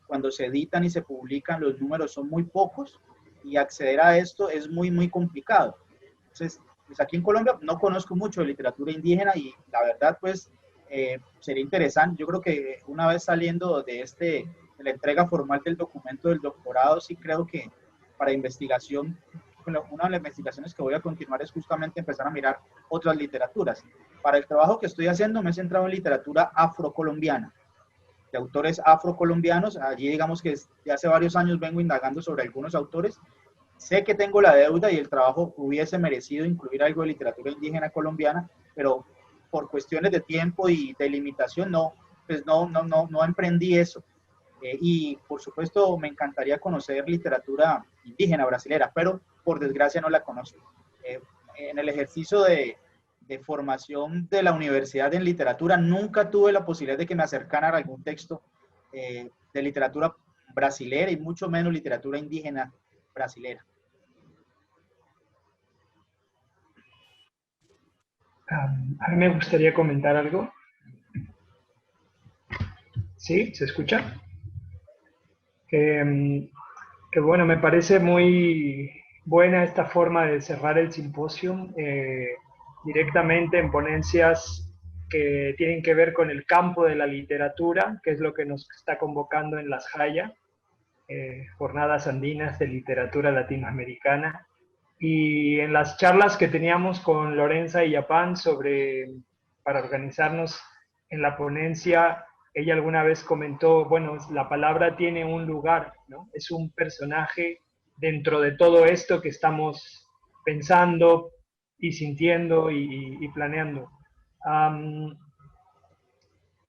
cuando se editan y se publican los números son muy pocos y acceder a esto es muy, muy complicado. Entonces, pues aquí en Colombia no conozco mucho de literatura indígena y la verdad, pues, sería interesante. Yo creo que una vez saliendo de la entrega formal del documento del doctorado, sí creo que para investigación, una de las investigaciones que voy a continuar es justamente empezar a mirar otras literaturas. Para el trabajo que estoy haciendo me he centrado en literatura afrocolombiana, de autores afrocolombianos. Allí digamos que desde hace varios años vengo indagando sobre algunos autores. Sé que tengo la deuda y el trabajo hubiese merecido incluir algo de literatura indígena colombiana, pero por cuestiones de tiempo y de limitación no emprendí eso. Y por supuesto me encantaría conocer literatura indígena brasilera, pero por desgracia no la conozco. En el ejercicio de formación de la universidad en literatura nunca tuve la posibilidad de que me acercaran a algún texto de literatura brasilera y mucho menos literatura indígena brasilera. A mí me gustaría comentar algo. ¿Sí? ¿Se escucha? Que bueno, me parece muy buena esta forma de cerrar el simposio directamente en ponencias que tienen que ver con el campo de la literatura, que es lo que nos está convocando en las Jaya, Jornadas Andinas de Literatura Latinoamericana. Y en las charlas que teníamos con Lorenza y Yapán para organizarnos en la ponencia, ella alguna vez comentó, bueno, la palabra tiene un lugar, ¿no? Es un personaje dentro de todo esto que estamos pensando y sintiendo y planeando.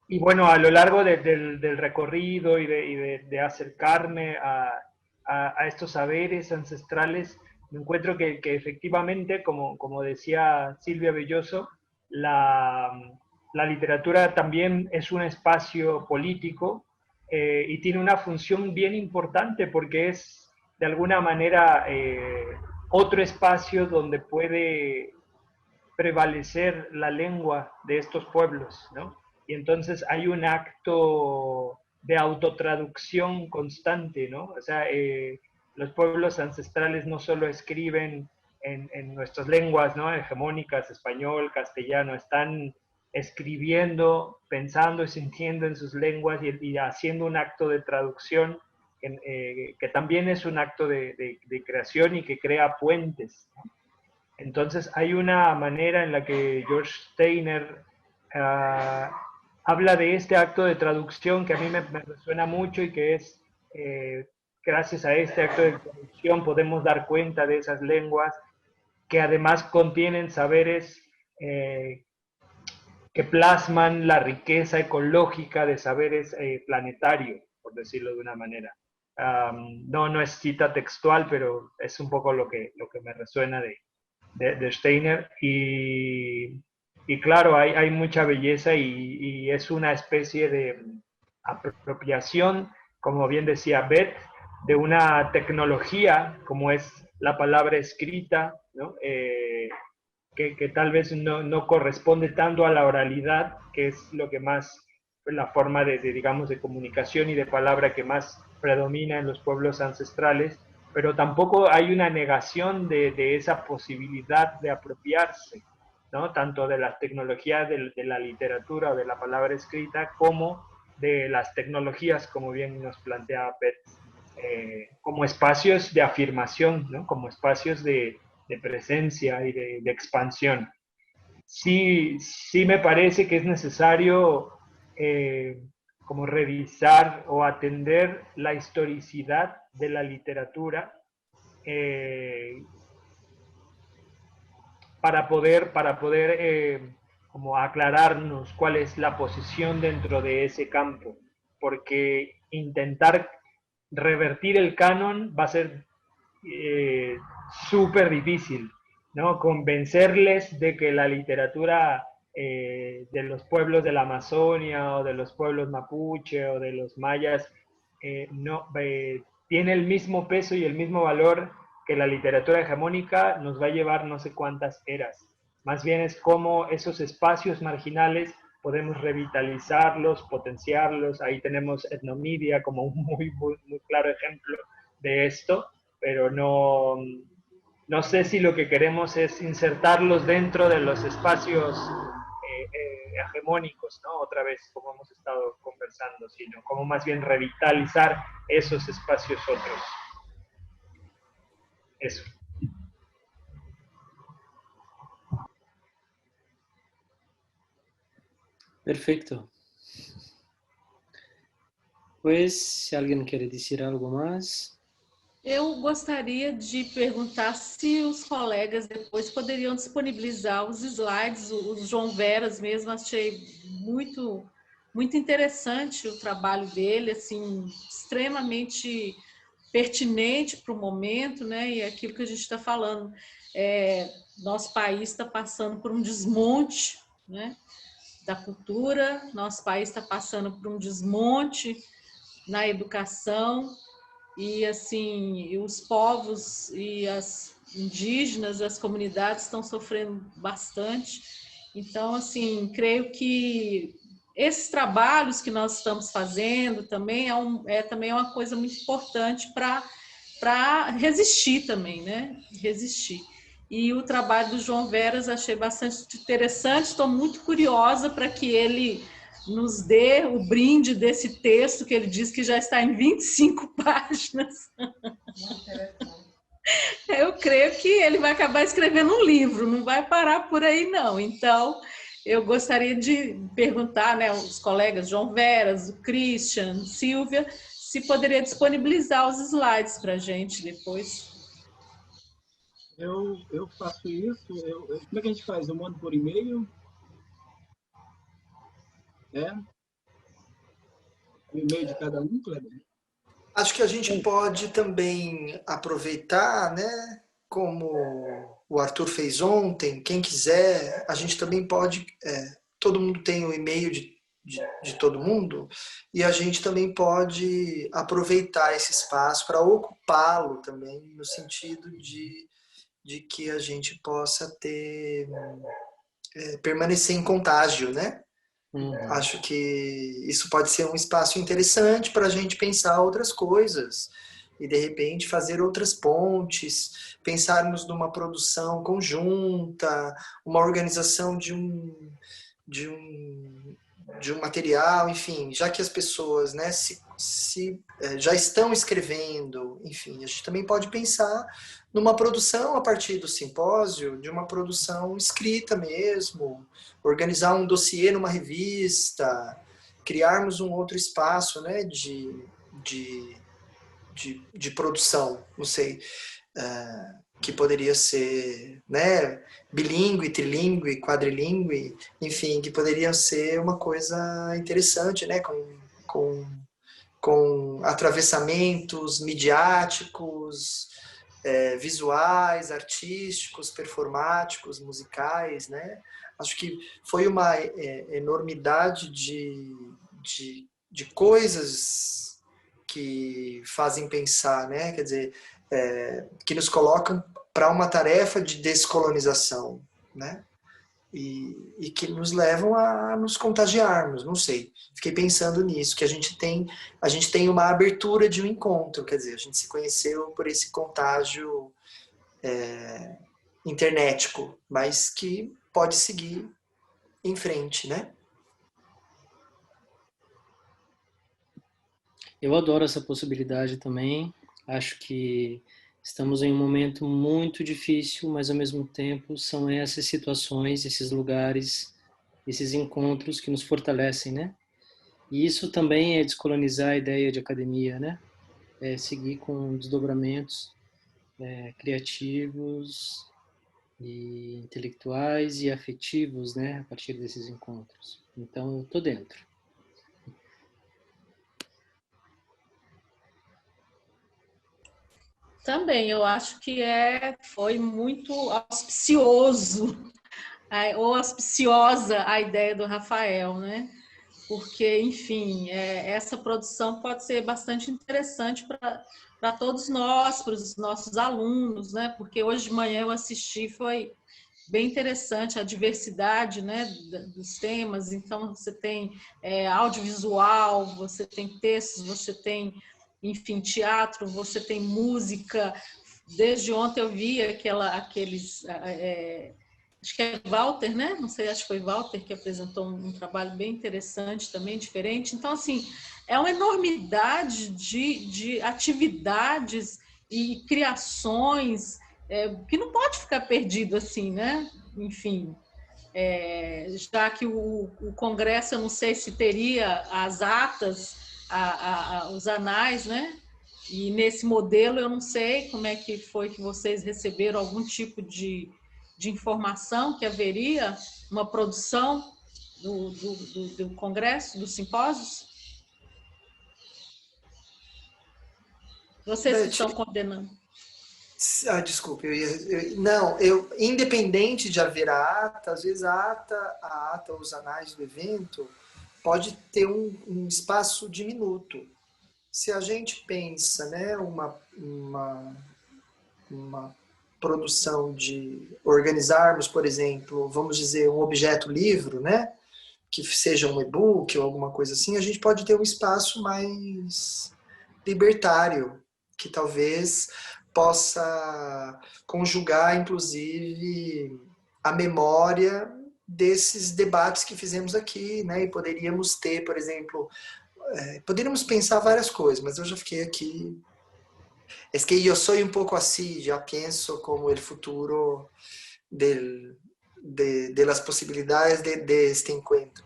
Y bueno, a lo largo del recorrido y de acercarme a estos saberes ancestrales, me encuentro que efectivamente, como decía Silvia Belloso, la literatura también es un espacio político y tiene una función bien importante porque es de alguna manera otro espacio donde puede prevalecer la lengua de estos pueblos, ¿no? Y entonces hay un acto de autotraducción constante, ¿no? O sea, los pueblos ancestrales no solo escriben en nuestras lenguas, ¿no? Hegemónicas, español, castellano, están escribiendo, pensando y sintiendo en sus lenguas y haciendo un acto de traducción que también es un acto de creación y que crea puentes, ¿no? Entonces hay una manera en la que George Steiner habla de este acto de traducción que a mí me resuena mucho y que es, gracias a este acto de traducción podemos dar cuenta de esas lenguas que además contienen saberes que plasman la riqueza ecológica de saberes planetarios, por decirlo de una manera. No es cita textual, pero es un poco lo que me resuena de Steiner y claro, hay mucha belleza y es una especie de apropiación, como bien decía Beth, de una tecnología como es la palabra escrita, ¿no? Que tal vez no corresponde tanto a la oralidad, que es lo que más, la forma digamos, de comunicación y de palabra que más predomina en los pueblos ancestrales, pero tampoco hay una negación de esa posibilidad de apropiarse, ¿no? Tanto de las tecnologías de la literatura o de la palabra escrita, como de las tecnologías, como bien nos plantea Pet. como espacios de afirmación, ¿no? Como espacios de presencia y de expansión. Sí, sí me parece que es necesario como revisar o atender la historicidad de la literatura para poder como aclararnos cuál es la posición dentro de ese campo, porque intentar revertir el canon va a ser súper difícil, ¿no? Convencerles de que la literatura de los pueblos de la Amazonia o de los pueblos mapuche o de los mayas no, tiene el mismo peso y el mismo valor que la literatura hegemónica, nos va a llevar no sé cuántas eras. Más bien es cómo esos espacios marginales podemos revitalizarlos, potenciarlos. Ahí tenemos Etnomidia como un muy claro ejemplo de esto, pero no sé si lo que queremos es insertarlos dentro de los espacios hegemónicos, ¿no? Otra vez, como hemos estado conversando, sino como más bien revitalizar esos espacios otros. Eso. Perfecto. Pues, se alguém quer dizer algo mais? Eu gostaria de perguntar se os colegas depois poderiam disponibilizar os slides, o João Veras mesmo, achei muito, muito interessante o trabalho dele, assim, extremamente pertinente para o momento, né? E aquilo que a gente está falando. Nosso país está passando por um desmonte, né, da cultura, nosso país está passando por um desmonte na educação, e assim, os povos e as indígenas, as comunidades estão sofrendo bastante. Então, assim, creio que esses trabalhos que nós estamos fazendo também também é uma coisa muito importante para resistir também, né? Resistir. E o trabalho do João Veras achei bastante interessante, estou muito curiosa para que ele nos dê o brinde desse texto, que ele diz que já está em 25 páginas. Eu creio que ele vai acabar escrevendo um livro, não vai parar por aí, não. Então, eu gostaria de perguntar, né, aos colegas João Veras, o Christian, Silvia, se poderia disponibilizar os slides para a gente depois. Eu faço isso. Como é que a gente faz? Eu mando por e-mail? O e-mail de cada um, Kleber? Acho que a gente pode também aproveitar, né? Como o Arthur fez ontem, quem quiser, a gente também pode. Todo mundo tem o e-mail de todo mundo, e a gente também pode aproveitar esse espaço para ocupá-lo também, no sentido de que a gente possa permanecer em contágio, né? Acho que isso pode ser um espaço interessante para a gente pensar outras coisas e, de repente, fazer outras pontes, pensarmos numa produção conjunta, uma organização de um material, enfim, já que as pessoas, né, já estão escrevendo, enfim, a gente também pode pensar numa produção a partir do simpósio, de uma produção escrita mesmo, organizar um dossiê numa revista, criarmos um outro espaço, né, de produção, não sei, que poderia ser, né, bilíngue, trilíngue, quadrilíngue, enfim, que poderia ser uma coisa interessante, né, com atravessamentos midiáticos, visuais, artísticos, performáticos, musicais, né? Acho que foi uma enormidade de coisas que fazem pensar, né? Quer dizer, que nos colocam para uma tarefa de descolonização, né? E que nos levam a nos contagiarmos, não sei. Fiquei pensando nisso, que a gente tem uma abertura de um encontro, quer dizer, a gente se conheceu por esse contágio internetico, mas que pode seguir em frente, né? Eu adoro essa possibilidade também. Acho que estamos em um momento muito difícil, mas ao mesmo tempo são essas situações, esses lugares, esses encontros que nos fortalecem, né? E isso também é descolonizar a ideia de academia, né? É seguir com desdobramentos criativos e intelectuais e afetivos, né? A partir desses encontros. Então, eu tô dentro. Também, eu acho que foi muito auspicioso, ou auspiciosa a ideia do Rafael, né? Porque, enfim, essa produção pode ser bastante interessante para todos nós, para os nossos alunos, né? Porque hoje de manhã eu assisti, foi bem interessante a diversidade, né, dos temas. Então, você tem audiovisual, você tem textos, você tem, enfim, teatro, você tem música. Desde ontem eu vi aqueles... acho que é Walter, né? Não sei, acho que foi Walter que apresentou um trabalho bem interessante também, diferente. Então, assim, é uma enormidade de atividades e criações que não pode ficar perdido assim, né? Enfim, já que o Congresso, eu não sei se teria as atas, os anais, né? E nesse modelo eu não sei como é que foi que vocês receberam algum tipo de informação que haveria uma produção do Congresso, dos simpósios? Vocês que Beth, estão coordenando. desculpe, não, independente de haver a ata, às vezes a ata, os anais do evento, pode ter um espaço diminuto. Se a gente pensa, né, uma produção de organizarmos, por exemplo, vamos dizer, um objeto livro, né, que seja um e-book ou alguma coisa assim, a gente pode ter um espaço mais libertário, que talvez possa conjugar, inclusive, a memória desses debates que fizemos aqui, né? E poderíamos ter, por exemplo, poderíamos pensar várias coisas, mas eu já fiquei aqui. É que eu sou um pouco assim, já penso como o futuro de las possibilidades de este encontro.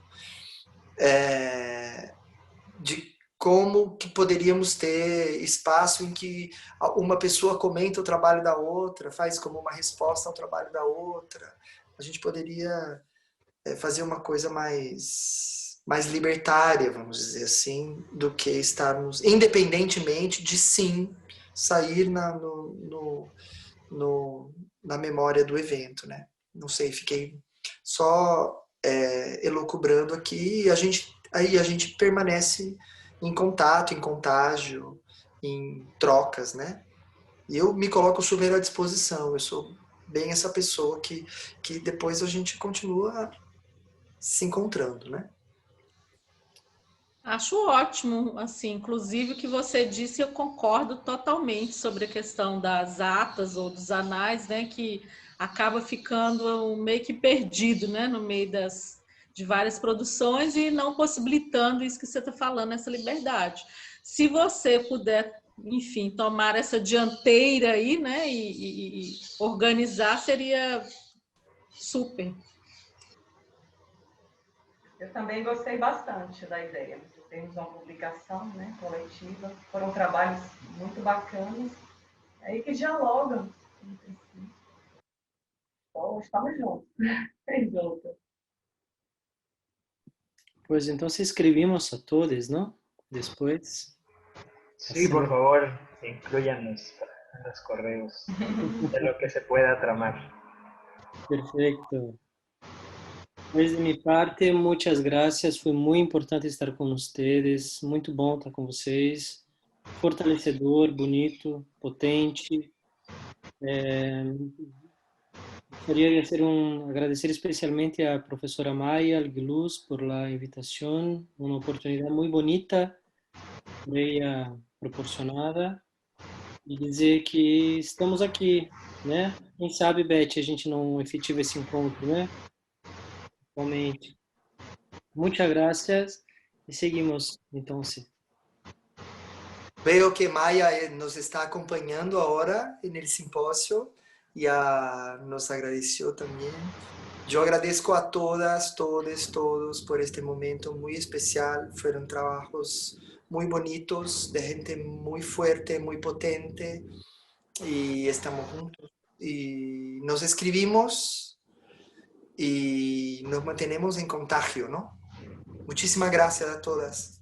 De como que poderíamos ter espaço em que uma pessoa comenta o trabalho da outra, faz como uma resposta ao trabalho da outra. A gente poderia fazer uma coisa mais libertária, vamos dizer assim, do que estarmos, independentemente de sim sair na memória do evento, né? Não sei, fiquei só elucubrando aqui e aí a gente permanece em contato, em contágio, em trocas, né? E eu me coloco super à disposição, eu sou bem essa pessoa que depois a gente continua se encontrando, né? Acho ótimo, assim, inclusive o que você disse, eu concordo totalmente sobre a questão das atas ou dos anais, né, que acaba ficando meio que perdido, né, no meio de várias produções e não possibilitando isso que você está falando, essa liberdade. Se você puder, enfim, tomar essa dianteira aí, né, e organizar, seria super. Eu também gostei bastante da ideia. Temos uma publicação, né, coletiva. Foram trabalhos muito bacanas, aí que dialogam entre si. Então, estamos juntos. Juntos. Pues entonces escribimos a todos, ¿no? Después. Sí, por favor, incluyanos en los correos de lo que se pueda tramar. Perfecto. Pues de mi parte, muchas gracias. Foi muito importante estar com vocês. Muito bom estar com vocês. Fortalecedor, bonito, potente. Gostaria de agradecer especialmente a professora Maya Alguiluz por la invitación. Uma oportunidade muito bonita por ella proporcionada. E dizer que estamos aqui, né? Quem sabe, Beth, a gente não efetiva esse encontro, né? Realmente. Muchas gracias y seguimos entonces. Veo que Maya nos está acompañando ahora en el simposio, ya nos agradeció también. Yo agradezco a todas, todos por este momento muy especial. Fueron trabajos muy bonitos, de gente muy fuerte, muy potente, y estamos juntos. Y nos escribimos y nos mantenemos en contagio, ¿no? Muchísimas gracias a todas.